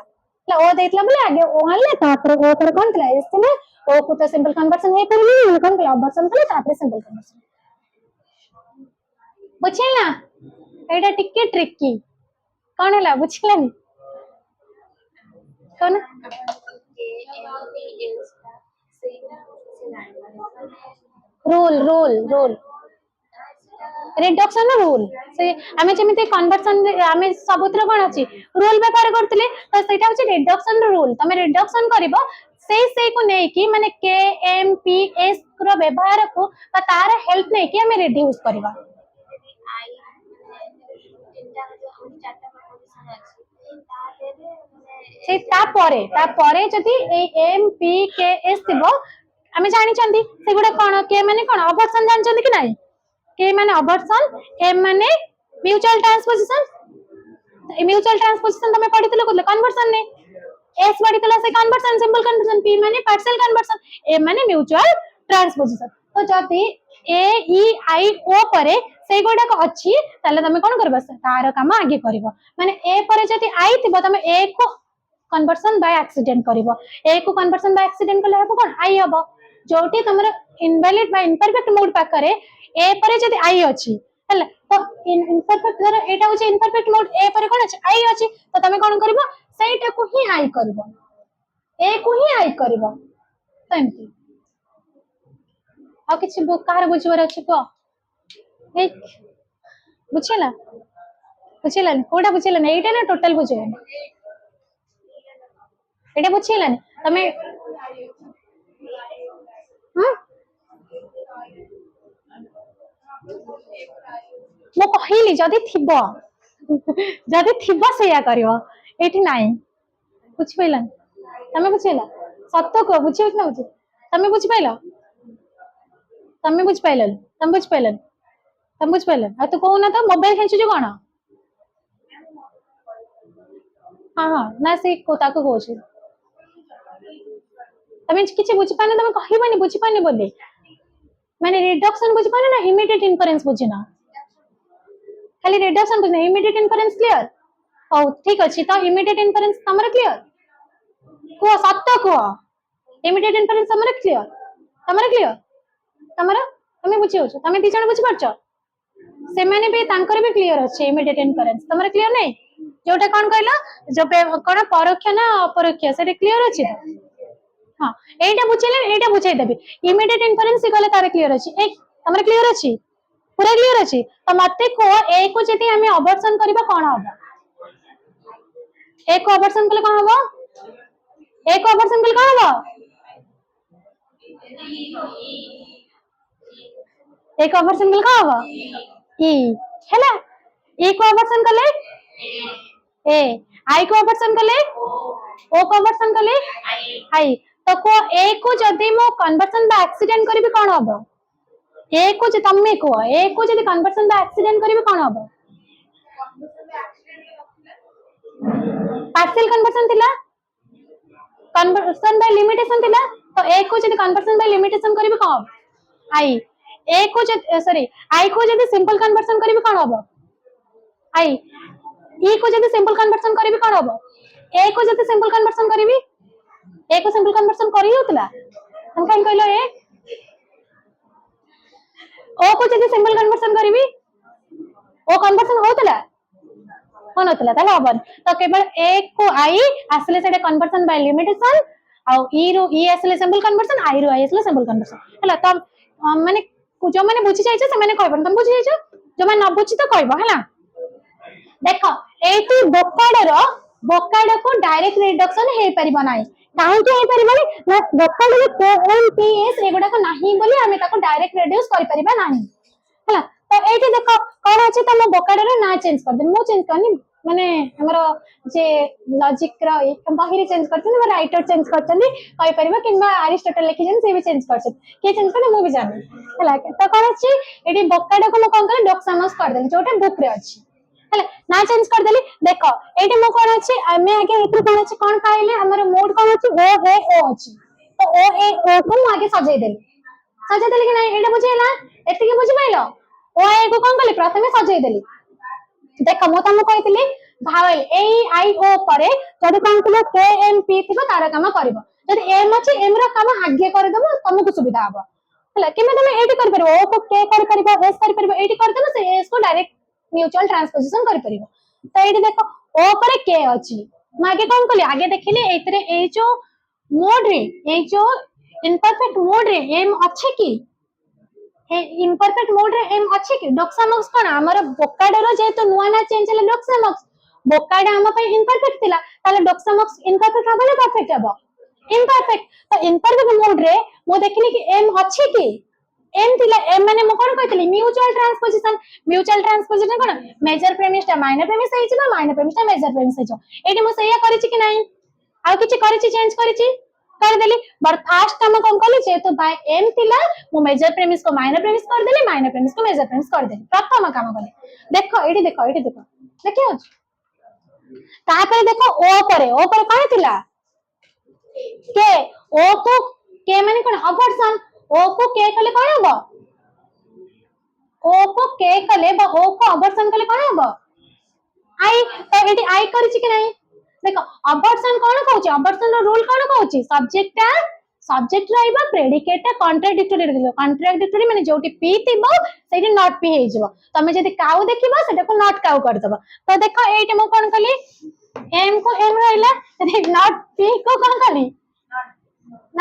ओ देतिला बोले आगे ओ हले तापर ओ पर कोन थिला एस थिला ओ को तो सिंपल कन्वर्सन हे परली कोन थिला अवर्सन थिला तापर सिंपल कन्वर्सन बुझिला एटा टिके ट्रिकी कोन हला बुझिलानी कोन रूल रिडक्शन रूल से आमे जेमिते कन्वर्सन आमे सबुत्र कोन अछि रूल व्यवहार करथिले तो सेटा होछि रिडक्शन रूल तमे रिडक्शन करबो से को नै कि माने के एम पी एस रो व्यवहार को तार हेल्प नै कि हमें रिड्यूस करबा से तापरे जदि ए एम पी के एस थिबो आमे जानि चंदी सेगुडा कोन के माने कोन अवर्सन जानि चंदी कि नै के माने अवर्सन एम माने म्यूचुअल ट्रांसपोजिशन तमे पढितले कोले कन्वर्सन ने एस पढितला से कन्वर्सन सिंपल कन्वर्सन पी माने पार्शियल कन्वर्सन एम माने म्यूचुअल ट्रांसपोजिशन तो जदि ए ई आई ओ परे से गोडा को अछि ताले तमे कोन करबा तार काम आगे करबो माने ए परे जदि आई थिबो तमे ए को कन्वर्सन बाय एक्सीडेंट करबो ए को कन्वर्सन बाय एक्सीडेंट कले हबो कोन आई हबो जोटी तमरा इनवैलिड बाय इम्परफेक्ट मोड पाकरे ए परे जदि आई अछि हला तो इम्परफेक्ट धर एटा होचे इम्परफेक्ट मोड ए परे कोन अछि आई अछि तो तमे कोन करबो सेटा को ही आई करबो ए को ही आई करबो तंती आ किछि कार बुझिबार अछि को ए बुझिला बुझिलानी कोडा बुझिलानी एटा ना टोटल बुझिलानी एटा बुझिलानी तमे हां मो कहली जदि थिबो सेया करिवो एठी नाही बुझ पाइला तमे बुझिला सत्य को बुझियो ना बुझी तमे बुझ पाइला तमे बुझ पाइला तमे बुझ पाइला तमे बुझ पाइला आ तू कहू ना तो मोबाइल खेचु जो कोन हां हां ना से को ताको कहू तमे किछि बुझ पाने तमे कहिबानी बुझ पानी बोली माने रिडक्शन बुझ पाने ना इमीडिएट इन्फरेंस बुझिना खाली रिडक्शन बुझना इमीडिएट इन्फरेंस क्लियर ओ ठीक अछि तो इमीडिएट इन्फरेंस हमर क्लियर को सत्य को इमीडिएट इन्फरेंस हमर क्लियर तमरा तमे बुझियो छ तमे दी जण बुझ परछ से माने भी तांकर भी क्लियर अछि इमीडिएट इन्फरेंस तमरा क्लियर नै जोटा कोन कहला जो कोन परोक्ष ना अपरोक्ष से क्लियर अछि हां एटा बुझिले एटा बुझाई देबी इमीडिएट इन्फरेंस से कहले तार क्लियर अछि एक तमरा क्लियर अछि पूरा क्लियर अछि तो मते को ए को जति हमें अवर्सन करबा कोन होबा एक अवर्सन कले कोन होबा एक अवर्सन कले कोन होबा एक अवर्सन कले कोन होबा ई हैला ए को अवर्सन कले ए आई को अवर्सन कले ओ को अवर्सन कले आई तो को ए को जदी मो कन्वर्सन बा एक्सीडेंट करबी कोन होबा ए को जे तम्मे को ए को जदी कन्वर्सन बा एक्सीडेंट करबी कोन होबा पार्शियल कन्वर्सन थिला कन्वर्सन बाय लिमिटेशन थिला तो ए को जदी कन्वर्सन बाय लिमिटेशन करबी कोन आई ए को जदी सॉरी आई को जदी सिंपल कन्वर्सन करबी कोन होबा आई ई को जदी सिंपल कन्वर्सन करबी कोन होबा ए को जदी सिंपल कन्वर्सन करबी ए को सिंपल कन्वर्सन करी होतला हम काई कहलो ए ओ को जदी सिंपल कन्वर्सन करबी ओ कन्वर्सन होतला कोन होतला ताले हबन तो केवल ए को आई आसले सेटा कन्वर्सन बाय लिमिटेशन आ ई रो ई आसले सिंपल कन्वर्सन आई रो आई आसले सिंपल कन्वर्सन हला तो माने जो माने बुझी जाइछ से माने कहबन तुम बुझी जाइछ जो माने न बुझी तो कहबो हला देखो एटी बोकाड को डायरेक्ट रिडक्शन हे परिबो नाही काहे के हे परिबो ना बोकाड रे कोएमपीएस एगुडा को नाही बोली हमें ताको डायरेक्ट रिड्यूस करि परिबा नाही हला तो एटी देखो कोन अछि त म बोकाड रे ना चेंज कर दे मो चेंज करनी माने हमरो जे लॉजिक रो बहिरी चेंज करछन म राइटर चेंज करछन कहि परिबा किबा अरिस्टोटल लिखिजन से भी चेंज करछन के चेंज करने मु भी जानि हला तो कोन अछि एटी बोकाड को म कोन करे डॉक्सामस कर दे जोटा बुक रे अछि हला ना चेंज कर देली देखो एटी मो कोन अछि हमें आगे एती कोन अछि कोन पाइले हमर मोड कोन अछि ओ ए ओ अछि तो ओ ए ओ को म आगे सजाई देली कि नहीं एटा बुझेला एती के बुझि पाइलो ओ ए को कोन कली प्रथमे सजाई देली देखो मो तमको कहितली भावेल ए आई ओ परे जदि कोन कलो के एम पी थिबो तार काम करबो जदि एम अछि एम रो काम आगे कर देबो तुमको सुविधा हबो हला किमे तुम एटी कर परबो ओ को के कर परबो एस कर परबो एटी कर देबो से एस को डायरेक्ट म्यूचुअल ट्रांसपोजिशन कर परबो तो एटी देखो ओ परे के अछि म आगे कोन कली आगे देखिले एतरे ए जो मोड रे ए जो इम्परफेक्ट मोड रे एम अछि की इम्परफेक्ट मोड रे एम अछि कि डॉक्सामक्स कोन हमर बोकाड रो जे तो नुआ ना चेंज ले डॉक्सामक्स बोकाड हम पे इम्परफेक्ट थिला ताले डॉक्सामक्स इम्परफेक्ट हबो ना परफेक्ट हबो इम्परफेक्ट तो इम्परफेक्ट मोड रे मो देखिली कि एम अछि कि एम थिला एम माने मो कोन कहतली म्यूचुअल ट्रांसपोजिशन कोन मेजर प्रेमिस ता माइनर प्रेमिस है छिबा माइनर प्रेमिस ता मेजर प्रेमिस है छ एटी मो सहिया करिछि कि नहीं आ किछि करिछि चेंज करिछि कर देली बट फास्ट हम कोन कली जे तो बाय एम थिला मो मेजर प्रेमिस को माइनर प्रेमिस कर देली माइनर प्रेमिस को मेजर प्रेमिस कर देली प्रथम काम कली देखो एटी देखियो तापर देखो ओ पर कोन थिला के ओ को के माने कोन अवर्सन ओ को के कले कोन हबो ओ को के कले बा ओ को अवर्सन कले कोन हबो आई तो एटी आई करिछि कि नहीं देखो अवर्सन कोन कहउछि अवर्सन रो रूल कोन कहउछि सब्जेक्ट रहइबा प्रेडिकेट ता कॉन्ट्राडिक्टरी रहइबो कॉन्ट्राडिक्टरी माने जोटी पी थिबो सेठी नॉट पी हे जिवो तमे जदी काउ देखिबो सेटा को नॉट काउ कर दबो तो देखो एटी मो कोन कली एम को एम रहइला नॉट पी को कोन कली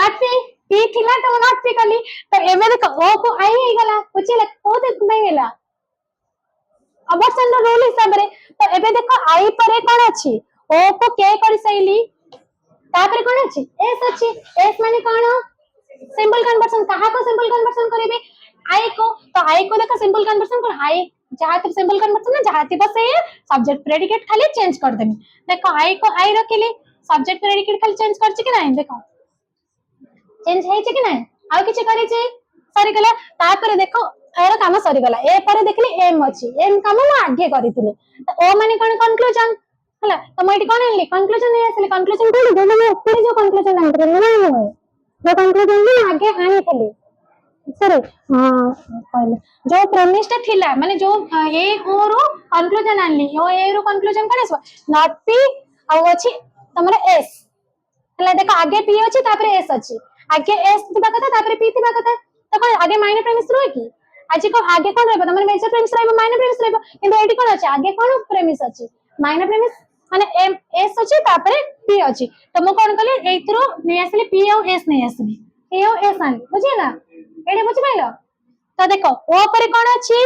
नॉट पी पी थिला तो नॉट पी कली तो एबे देखो ओ को आई हे गला बुझिला ओ देख नहीं गेला अबर्सन रूल हिसाब रे तो एबे देखो आई परे कोन अछि ओ को के कर सैली तापर कोन अछि एस अछि एस माने कोन सिंपल कन्वर्सन कहा को सिंपल कन्वर्सन करेबे आई को तो आई को देखो सिंपल कन्वर्सन कोन आई जहां तक सिंपल कन्वर्सन ना जहां थी बस ये सब्जेक्ट प्रेडिकेट खाली चेंज कर देमी देखो आई को आई रखिली सब्जेक्ट प्रेडिकेट खाली चेंज करछि कि नहीं देखो चेंज है कि नहीं आ किछ करे छै सरी गला तापर देखो एरो काम सरी गला ए पर देखली एम अछि एम काम म आगे करितिले तो ओ माने कोन कंक्लूजन हला तो मैं कोन ले कंक्लूजन नहीं आसले कंक्लूजन कोन दे मैं ऊपर जो कंक्लूजन आंतर नहीं जो कंक्लूजन में आगे आनी थली सर हां कहले जो प्रेमिस ता थिला माने जो ए ओ रो कंक्लूजन आनली ओ ए रो कंक्लूजन कोन आसबा नॉट पी आ अछि तमरे एस हला देखो आगे पी अछि तापर एस अछि आगे एस थिबा कथा तापर पी थिबा कथा तो कोन आगे माइनर प्रेमिस रहो कि आज को आगे कोन रहबो तमरे मेजर प्रेमिस रहबो माइनर प्रेमिस रहबो किंतु एटी कोन अछि आगे कोन प्रेमिस अछि माइनर प्रेमिस माने एम एस अछि तापर पी अछि तो मो कोन कले एइथरो नै आसले पी और एस नै आसले ए और एस आन बुझी ना एडे बुझी पाइलो तो देखो ओ पर कोन अछि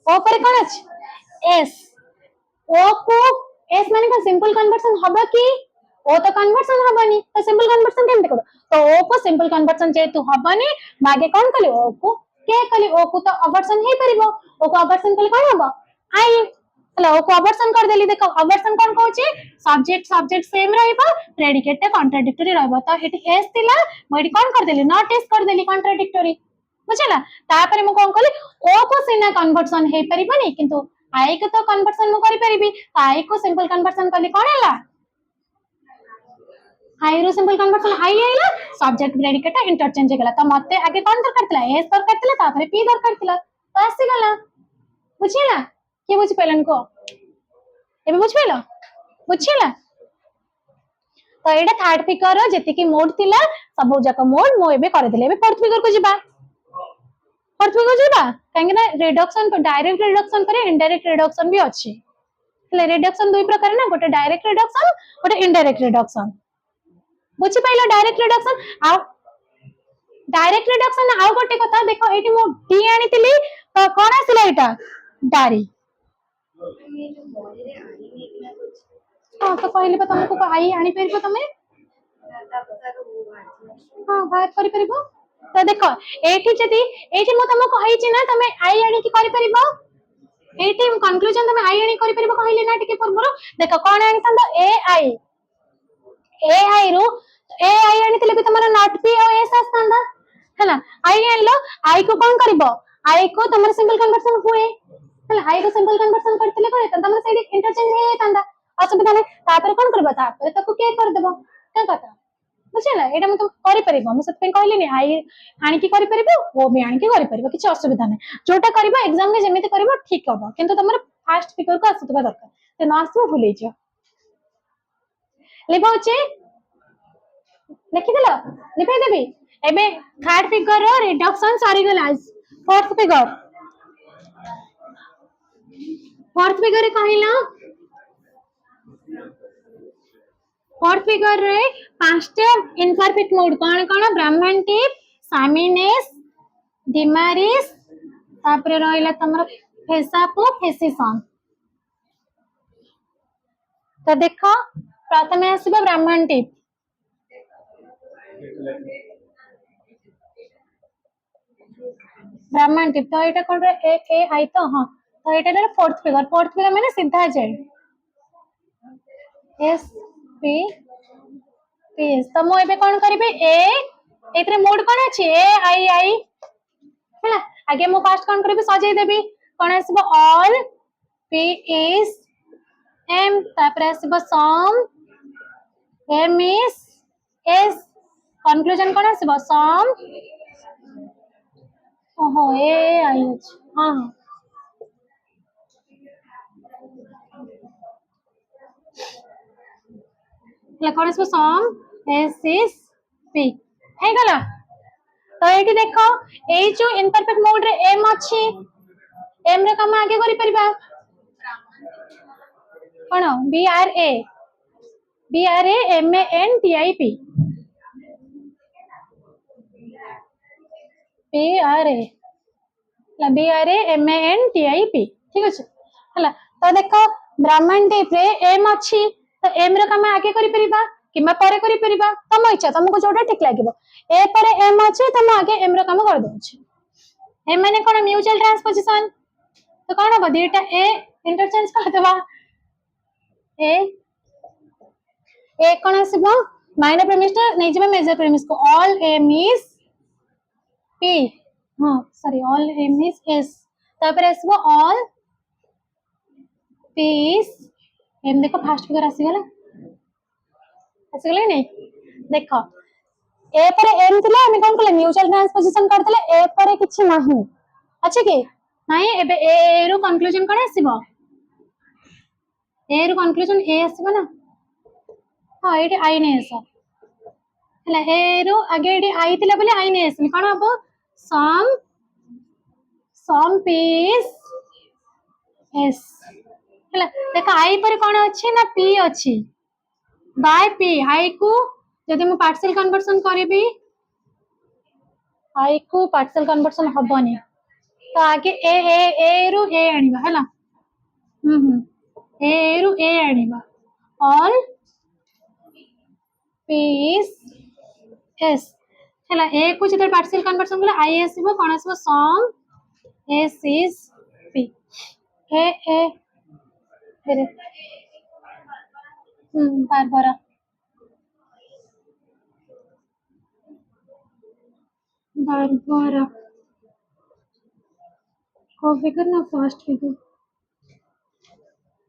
ओ पर कोन अछि एस ओ को एस माने का सिंपल कन्वर्सन हबा कि ओ तो कन्वर्सन हबनी तो सिंपल कन्वर्सन केमते करो तो ओ को सिंपल कन्वर्सन जेतु हबनी मागे कोन कली ओ को के कली ओ को तो अवर्सन हे परिबो ओ को अवर्सन कली कोन हबो आई हेलो ओ को अवर्सन कर देली देखो अवर्सन कोन कहूची सब्जेक्ट सब्जेक्ट सेम रहइबो प्रेडिकेट कॉन्ट्राडिक्टरी रहइबो तो एटी एस थिला मोइडी कोन कर देली नॉट एस कर देली कॉन्ट्राडिक्टरी बुझला तापर मु कोन कली ओ को सिना कन्वर्सन हे परिबनी किंतु आई को तो कन्वर्सन मु करि परिबी आई को सिंपल कन्वर्सन कली कोन हला आई रो सिंपल कन्वर्सन आई आइला सब्जेक्ट प्रेडिकेट इंटरचेंज गेला तो मते आगे कोन दरकार थिला एस दरकार थिला तापर पी दरकार थिला तो आसी गला बुझिला के बुझि पेलन को एबे बुझि पेलो बुझिला तो एटा थर्ड फिगर रो जति की मोड थिला सब जाक मोड मो एबे करे देले एबे फोर्थ फिगर को जिबा फोर्थ फिगर जिबा काहे ना रिडक्शन पर डायरेक्ट रिडक्शन पर इनडायरेक्ट रिडक्शन भी अछि ले रिडक्शन दुई प्रकार ना गोटे डायरेक्ट रिडक्शन गोटे इनडायरेक्ट रिडक्शन बुझी पाइलो डायरेक्ट रिडक्शन आउ गोटे कथा देखो एटी मो डी आनीतिली तो कोन आसिला एटा डारी हां तो कहले बा तुमको आई आनी परबो तमे हां बात करि परबो तो देखो एटी जदी एटी मो तुमको कहि छि ना तमे आई आनी की करि परबो एटी कंक्लूजन तमे आई आनी करि परबो कहले ना टिके परबो देखो कोन आनी तंदो ए आई रो ए आई आनी तले भी तुम्हारा नॉट पी और एस आस्तांदा हैला आई आनलो आई को कोन करबो आई को तुम्हारा सिंपल कन्वर्सन हुए हैला आई को सिंपल कन्वर्सन करतले कोइ त तुम्हारा साइड इंटरचेंज हे तांदा असुविधा नै तापर कोन करबो तापर ताको के कर देबो का कथा बुझला एटा म तो करि परिबो म सत पे कहली नै आई आनी की करि परिबो ओ भी आनी की करि परिबो किछ असुविधा नै जोटा करबो एग्जाम में जेमिति करबो ठीक हबो किंतु तुम्हारा फास्ट फिगर को आसुतबा दरकार ते न आसु भूलै छ लिखौचे लिखि देलो लिखै देबी एबे थर्ड फिगर रो रिडक्शन सारी गला फोर्थ फिगर कहिला फोर्थ फिगर रे पांचटा इनपरफेक्ट मोड कोन कोन ब्राह्मण टिप सामिनेस डिमारिस तापर रहइला तमरा फेसापो फेसिसन तो देखो प्रथमे आसीबा ब्राह्मण टिप ब्राह्मण टिप तो एटा कोन रे ए आई तो हां तो एटा रे फोर्थ फिगर माने सीधा जाय एस पी पी एस तो मो एबे कोन करबे ए एतरे मोड कोन अछि ए आई हैला आगे मो फास्ट कोन करबे सजाई देबी कोन आसीबो ऑल पी इज एम तापर आसीबो some M is S conclusion कोन आसीबो सम ओहो ए आई अछि हां कोन आसीबो सम एस इज पी हे गला तो एटी देखो ए जो इनपरफेक्ट मोड रे एम अछि एम रे काम आगे करि परिबा कोन B R A M A N T I P BRA BRAMANTIP ठीक अच्छे है तो देख ब्राह्मण टीप रे एम अच्छी तो एम रे कम आगे करि परिबा किमा परे करि परिबा तम इच्छा तुमको जोटा ठीक लागिबो ए परे एम अच्छी तुम आगे एम रे काम कर दोछ ए माने कोन म्यूचुअल ट्रांसपोजिशन तो कौन हम दीटा ए इंटरचेंज कर देबा ए कौन आसीबो माइनर प्रीमिस नहीं जेबा मेजर प्रीमिस को ऑल एम इज पी हां sorry all M is S तापर आसीबो ऑल पी इज एम देखो फास्ट फिगर आसी गला नहीं देखो ए पर एम थिला हम कोन कले म्यूचुअल ट्रांसपोजिशन करतले ए पर किछि नाही अछि कि नाही एबे ए रो कंक्लूजन कोन आसीबो ए रो कंक्लूजन ए आसीबो ना हां एटी आई नै आसो हला ए रो आगे एटी आई थिला बोले आई नै आसली कोन हबो सम पीस एस हला देखा आई पर कोन अछि ना पी अछि बाय पी आई को जदि मु पार्शियल कन्वर्शन करिबी आई को पार्शियल कन्वर्शन हबनी तो आगे ए रु ए आनिबा हला ए रु ए आनिबा ऑल पीस एस हला ए को जदि पार्शियल कन्वर्शन कले आई आसीबो कोन आसीबो सम एस इज पी ए फिर बारबरा बारबरा को फिगर ना फर्स्ट फिगर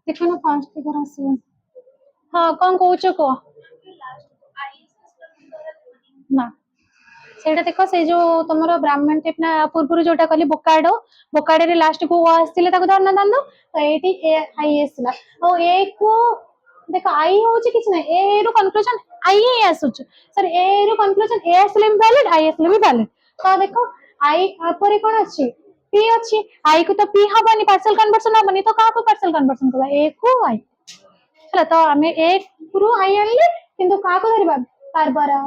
देखो ना फर्स्ट फिगर आसीबो हां कोन कहउछ को ना सेटा देखो से जो तुमरो ब्राह्मण टिप ना पूर्वरु जोटा कहली बोकाडो रे लास्ट को आस्तिले ताको धरना दान दो तो एटी ए आई एसला ओ ए को देखो आई होची किछ ना ए रो कंक्लूजन आई ही आसुच सर ए रो कंक्लूजन ए आसले भी वैलिड आई आसले भी वैलिड तो देखो आई पर कोन अछि पी अछि आई को तो पी हबनी पार्शियल कन्वर्शन हबनी तो का को पार्शियल कन्वर्शन करबा ए को आई हला तो हमें ए पुरु आई आनले किंतु का को धरिबा बारबरा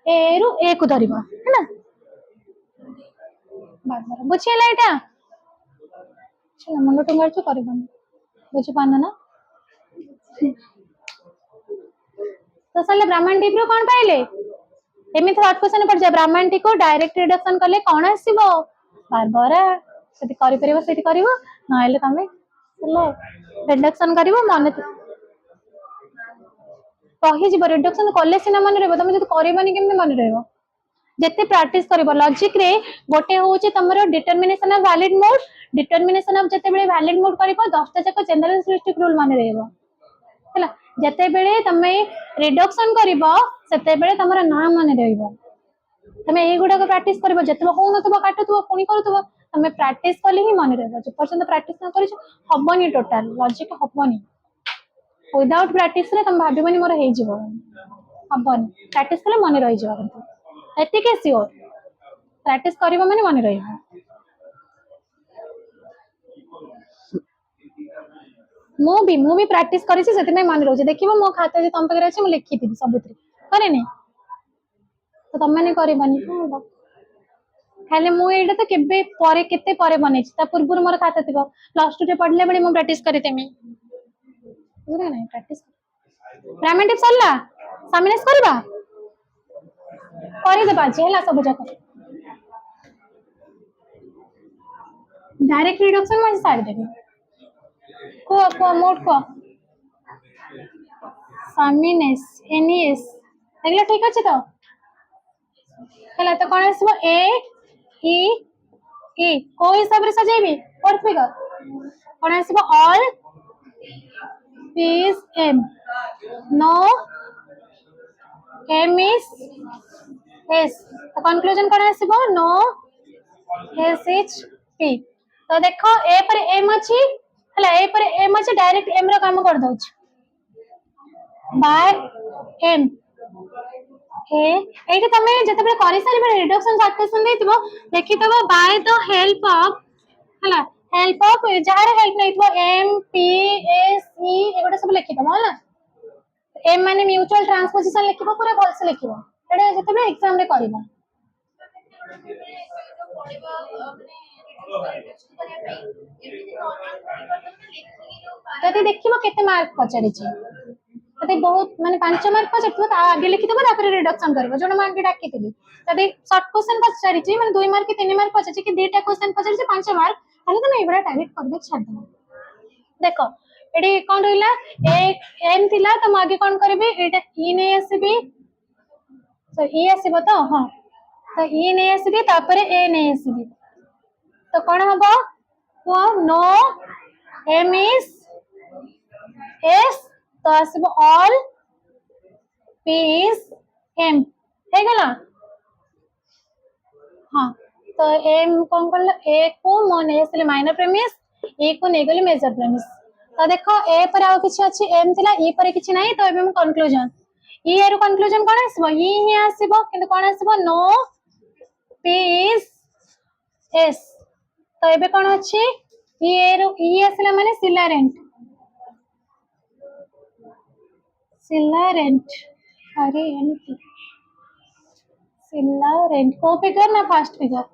ए रु ए को धरिबा है ना बारबरा बुझियला एटा चलो मुंडो टंगार छु करबन बुझि पाना ना तो साले ब्राह्मण टीप रो कोन पाइले एमी थर्ड क्वेश्चन पड़ जाय ब्राह्मण टी को डायरेक्ट रिडक्शन करले कोन आसीबो बारबरा सेति करि परिबो सेति करिवो नहले तमे चलो रिडक्शन करिवो माने कहि जीव रिडक्शन कले सिना मन रहबो तमे जति करबनी केमने मन रहबो जते प्रैक्टिस करबो लॉजिक रे गोटे होचे तमरो determination of valid mode determination of जते बेले वैलिड मोड करबो 10 टा जक जनरल स्टैटिस्टिक रूल मन रहबो हला जते बेले तमे रिडक्शन करबो सेते बेले तमरो ना मन रहबो तमे ए गुडा को प्रैक्टिस करबो जते हो नतबो काटतबो पुनी करतबो तमे प्रैक्टिस करले ही मन रहबो जे पर्यंत प्रैक्टिस ना करिछ हबनी टोटल लॉजिक हबनी विदाउट प्रैक्टिस रे तुम भाबिबनी मोर हे जीवो हबनी प्रैक्टिस कले मन रहि जीवा किंतु एति के सियोर प्रैक्टिस करिवो माने मन रहिबो मु भी प्रैक्टिस करिछि सेति में मन रहउछि देखिबो मो खाता जे तम पकरे अछि मु लिखि दिबि सबुतरी करे नै तो तम माने करिबनी खाली मु एटा तो केबे परे केते परे बनेछि ता पूर्वरु मोर खाता थिबो प्लस 2 रे पढले बेले मु प्रैक्टिस करितेमी पूरा नहीं प्रैक्टिस ब्राह्मण टिप सरला सामिनेस करबा करि देबा जे हला सब जक डायरेक्ट रिडक्शन में साइड देबी को मोड को सामिनेस एनएस एगला ठीक अछि तो हला तो कोन आसीबो ए ई ई को हिसाब रे सजेबी और फिगर कोन आसीबो all is m no m is s तो कंक्लूजन कोन आसीबो no s is p तो देखो a पर m अछि हला a पर m अछि डायरेक्ट m रो काम कर दउछ बाय m ए एठी तमे जते बेले करि सारी रिडक्शन सब्ट्रैक्शन देतिबो देखि तबो बाय द हेल्प ऑफ हला हेल्प ऑफ जार हेल्प नै थो एम पी एस ई एगोटा सब लिखि दम हला एम माने म्यूचुअल ट्रांसपोजिशन लिखिबो पूरा भल से लिखिबो एडे जते बे एग्जाम रे करिबो ଯଦି ଦେଖିବ କେତେ ମାର୍କ ପଚାରିଛି, ଯଦି ବହୁତ ମାନେ 5 ମାର୍କ ପଚାରିଥିବ ତା ଆଗେ ଲେଖିଥିବ ତାପରେ ରିଡକ୍ସନ କରିବ ଯୋଉଟା ମୁଁ ଆଗେ ଡାକିଥିଲି। ଯଦି ସର୍ଟ କ୍ୱେଶ୍ଚନ ପଚାରିଛି ମାନେ 2 ମାର୍କ କି 3 ମାର୍କ ପଚାରିଛି କି 2ଟା କ୍ୱେଶ୍ଚନ ପଚାରିଛି 5 ମାର୍କ, ତାହେଲେ ତମେ ଏଇଭଳିଆ ଟାର୍ଗେଟ କରିଦେଇ ଛାଡ଼ିଦବ। ଦେଖ ଏଠି କଣ ରହିଲା ଏ ଏମ୍ ଥିଲା ତ ମୁଁ ଆଗେ କଣ କରିବି ଏଇଟା ଇ ନେଇ ଆସିବି, ଇ ଆସିବ ତ ହଁ, ତ ଇ ନେଇ ଆସିବି ତାପରେ ଏ ନେଇ ଆସିବି, ତ କଣ ହବ नो एम इज एस तो आसब ऑल पी इज एम है गला। हाँ तो एम कौन कर ए को मो ने माइनर प्रेमिस ए को नहीं गली मेजर प्रेमिस। तो देखो ए पर आउ किछि अछि एम थिला ई पर किछि नाही, तो एबे हम कंक्लूजन ई एरु कंक्लूजन कोन आसीबो ई ही आसीबो, किंतु कोन आसीबो नो पी इज एस। तो एबे कोन अछि ई एरु ई आसिला माने सिलारेंट, सिलारेंट अरे एंटी सिलारेंट को फिगर ना फास्ट फिगर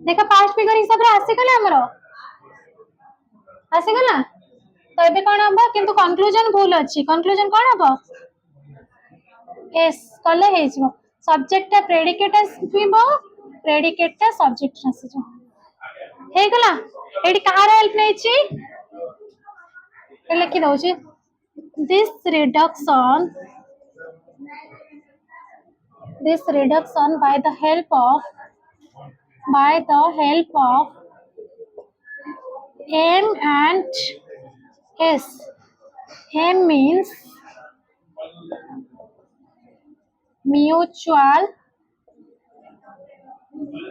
देखा फास्ट फिगर हिसाब रे आसी गला हमरो आसी गला। तो एबे कोन हबो किंतु कंक्लूजन भूल अछि, कंक्लूजन कोन हबो एस कले हे जबो, सब्जेक्ट ता प्रेडिकेट आसीबो, प्रेडिकेट ता सब्जेक्ट आसीबो हे गला। एडी कहार हेल्प नै छी लिखि दउ छी this reduction by the help of M and S. M means mutual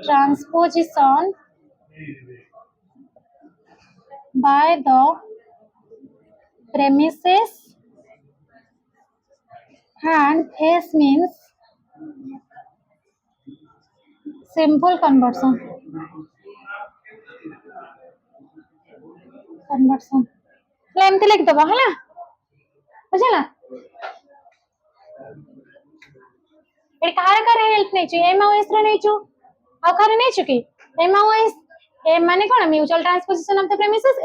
transposition by the premises and S means simple conversion एमती लिख दबो है बुझला। ए कार कार हेल्प नै छु एम और एस रो नै छु आ कार नै छु कि एम और एस एम माने कोन mutual transposition of the premises,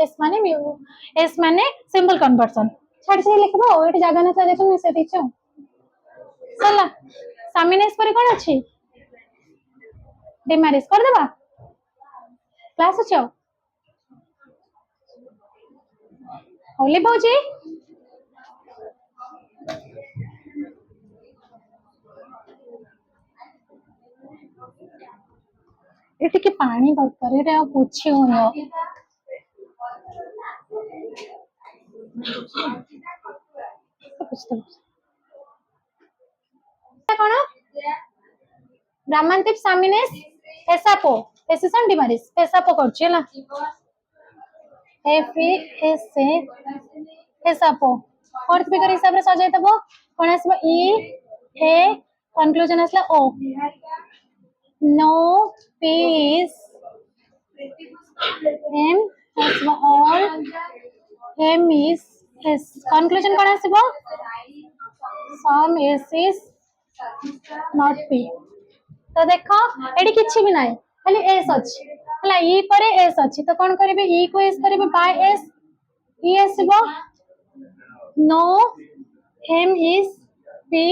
S माने सिंपल कन्वर्जन छाड़ से लिखबो एठी जागा न था देखो से दिछो चला सामिनेस पर कोन अछि डिमारिस कर देबा क्लास छ होली भौजी एठी के पानी दरकार एटा पूछी होनो कोन ब्राह्मणदीप सामिनेस एसापो एसिसन डिमारिस एसापो करछला एफ एस ए एसापो फोर्थ फिगर हिसाब रे सजाय दबो कोन आसबो ई ए कंक्लूजन आसला O no P is M आसबो all M is S conclusion कोन आसबो some S is not P. तो देखो एडी किछि भी नाही खाली एस अछि हला ई परे एस अछि तो कोन करबे ई को एस करबे बाय एस ई आसबो no M is P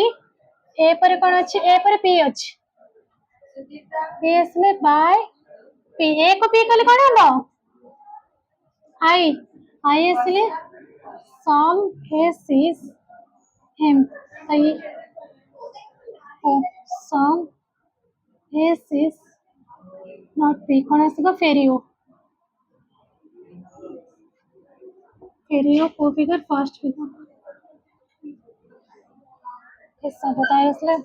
A पर कोन अछि ए पर पी अछि पी आसले बाय पी ए को पी कले कोन हबो आई आई आसले some S is M I some S is not P कोन आसबो फेरियो को फिगर फर्स्ट फिगर ऐसा बताया इसलिए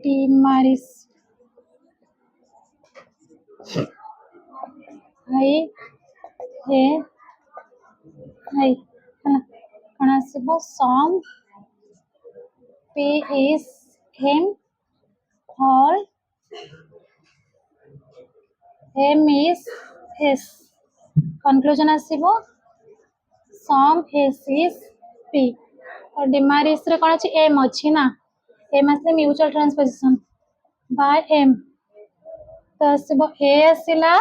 डिमारिस आई ए आई कोन आसबो some P is M all M is S conclusion आसबो सम एस इज पी और डिमारिस रे कोन अछि एम अछि ना एम आसले म्यूचुअल ट्रांसपोजिशन बाय एम तो आसब ए आसला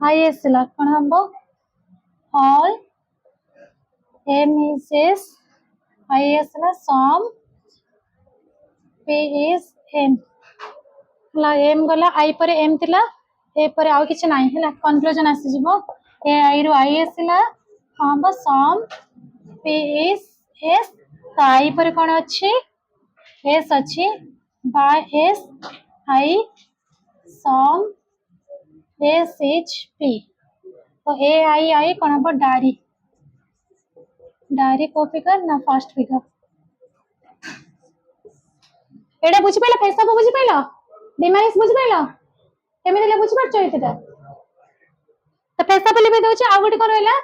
आई आसला कौन हम all M is S I आसला सम पे इज एम हला एम गला आई पर एम थिला ए पर आउ किछ नाही हला कंक्लूजन आसी जिवो ए आई रु आई आसला हम सम पे इज एस तो आई पर कोन अछि एस अछि by S I some S is P तो ए आई कोन हम डारी डारी को फिगर ना फर्स्ट फिगर एडा बुझि पाइला पैसा को बुझि पाइला डिमाइस बुझि पाइला केमे देले बुझि पाछो एतटा तो पैसा पे लिबे दउछ आ गोटे कोन रहला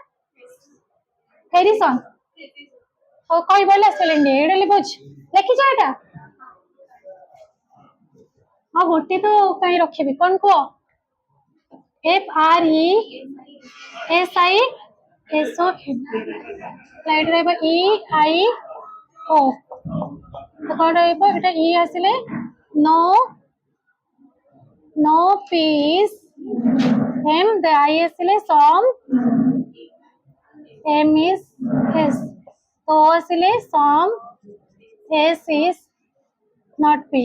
हेरिसन ओ कई बोला स्पेलिंग एडा ले बुझ लिखि जा एटा हां गोटे तो कहीं रखेबी कोन को F R E S I S O slide रे ई आई ओ तो कौन रहइबो एटा ई आसिले नो नो पीस एम द आई आसिले सम एम इज एस तो आसिले some S is not P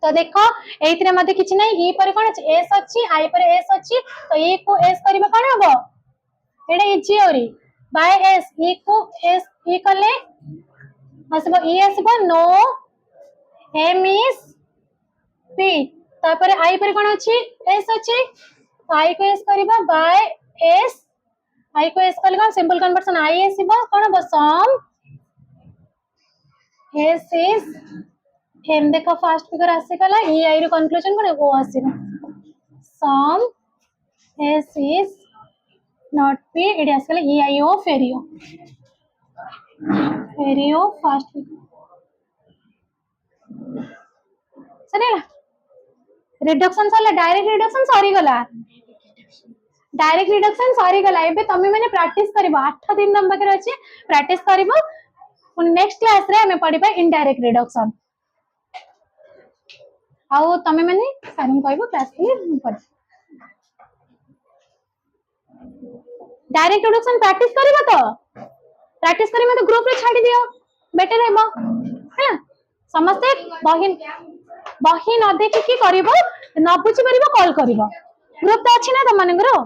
तो देखो एइतरे मध्ये किछि नै ई पर कोन अछि एस अछि आई पर एस अछि तो ई को एस करबा कोन हबो एडा इजी औरी बाय एस ई को एस ई कले आसबो ई आसबो नो एम इज पी तापर आई पर कोन अछि एस अछि तो आई को एस करबा बाय एस आई को एस करबा सिंपल कन्वर्जन आई आसबो कोन हबो सम एस इज एम देखो फर्स्ट फिगर आसी गला ई आई रो कंक्लूजन कोन ओ आसीना some S is not P एडी आसले E I O ferio first figure सरेला रिडक्शन सरला डायरेक्ट रिडक्शन सरी गला एबे तमे माने प्रैक्टिस करबो 8 दिन नंबर के अछि प्रैक्टिस करबो नेक्स्ट क्लास रे हमें पढिबा इनडायरेक्ट रिडक्शन आउ तमे माने सारन कहबो क्लास के पढ डायरेक्ट रिडक्शन प्रैक्टिस करी मते ग्रुप रे छाडी दियो बेटर हेबो है समस्त बही न देखि की करबो न बुझि परबो कॉल करबो ग्रुप तो अछि ना त मानगरो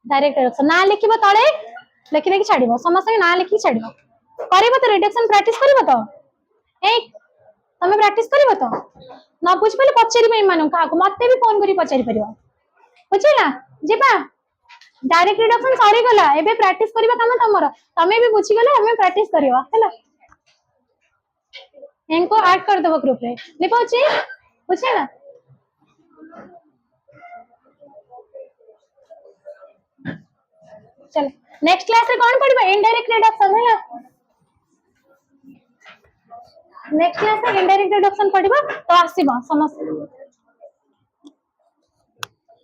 डायरेक्ट रिडक्शन ना लिखिबो तळे लिखि देखि छाडीबो समस्त ना लिखि छाडीबो करबो तो रिडक्शन प्रैक्टिस करबो तो ए तमे प्रैक्टिस करबो तो न बुझ पले पचेरिबे मानु का मते भी फोन करी पचेरि परिबो बुझिला जेबा डायरेक्ट रिडक्शन सरी गला एबे प्रैक्टिस करबा काम तमरो तमे भी बुझी गला हमें प्रैक्टिस करबा हैला इनको ऐड कर दबो ग्रुप रे लिखोची बुझिला चल नेक्स्ट क्लास रे कोन पढिबा इनडायरेक्ट रिडक्शन हैला नेक्स्ट क्लास रे इनडायरेक्ट रिडक्शन पढिबा तो आसीबा समस्त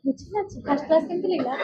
बुझिला फर्स्ट क्लास केमति लागला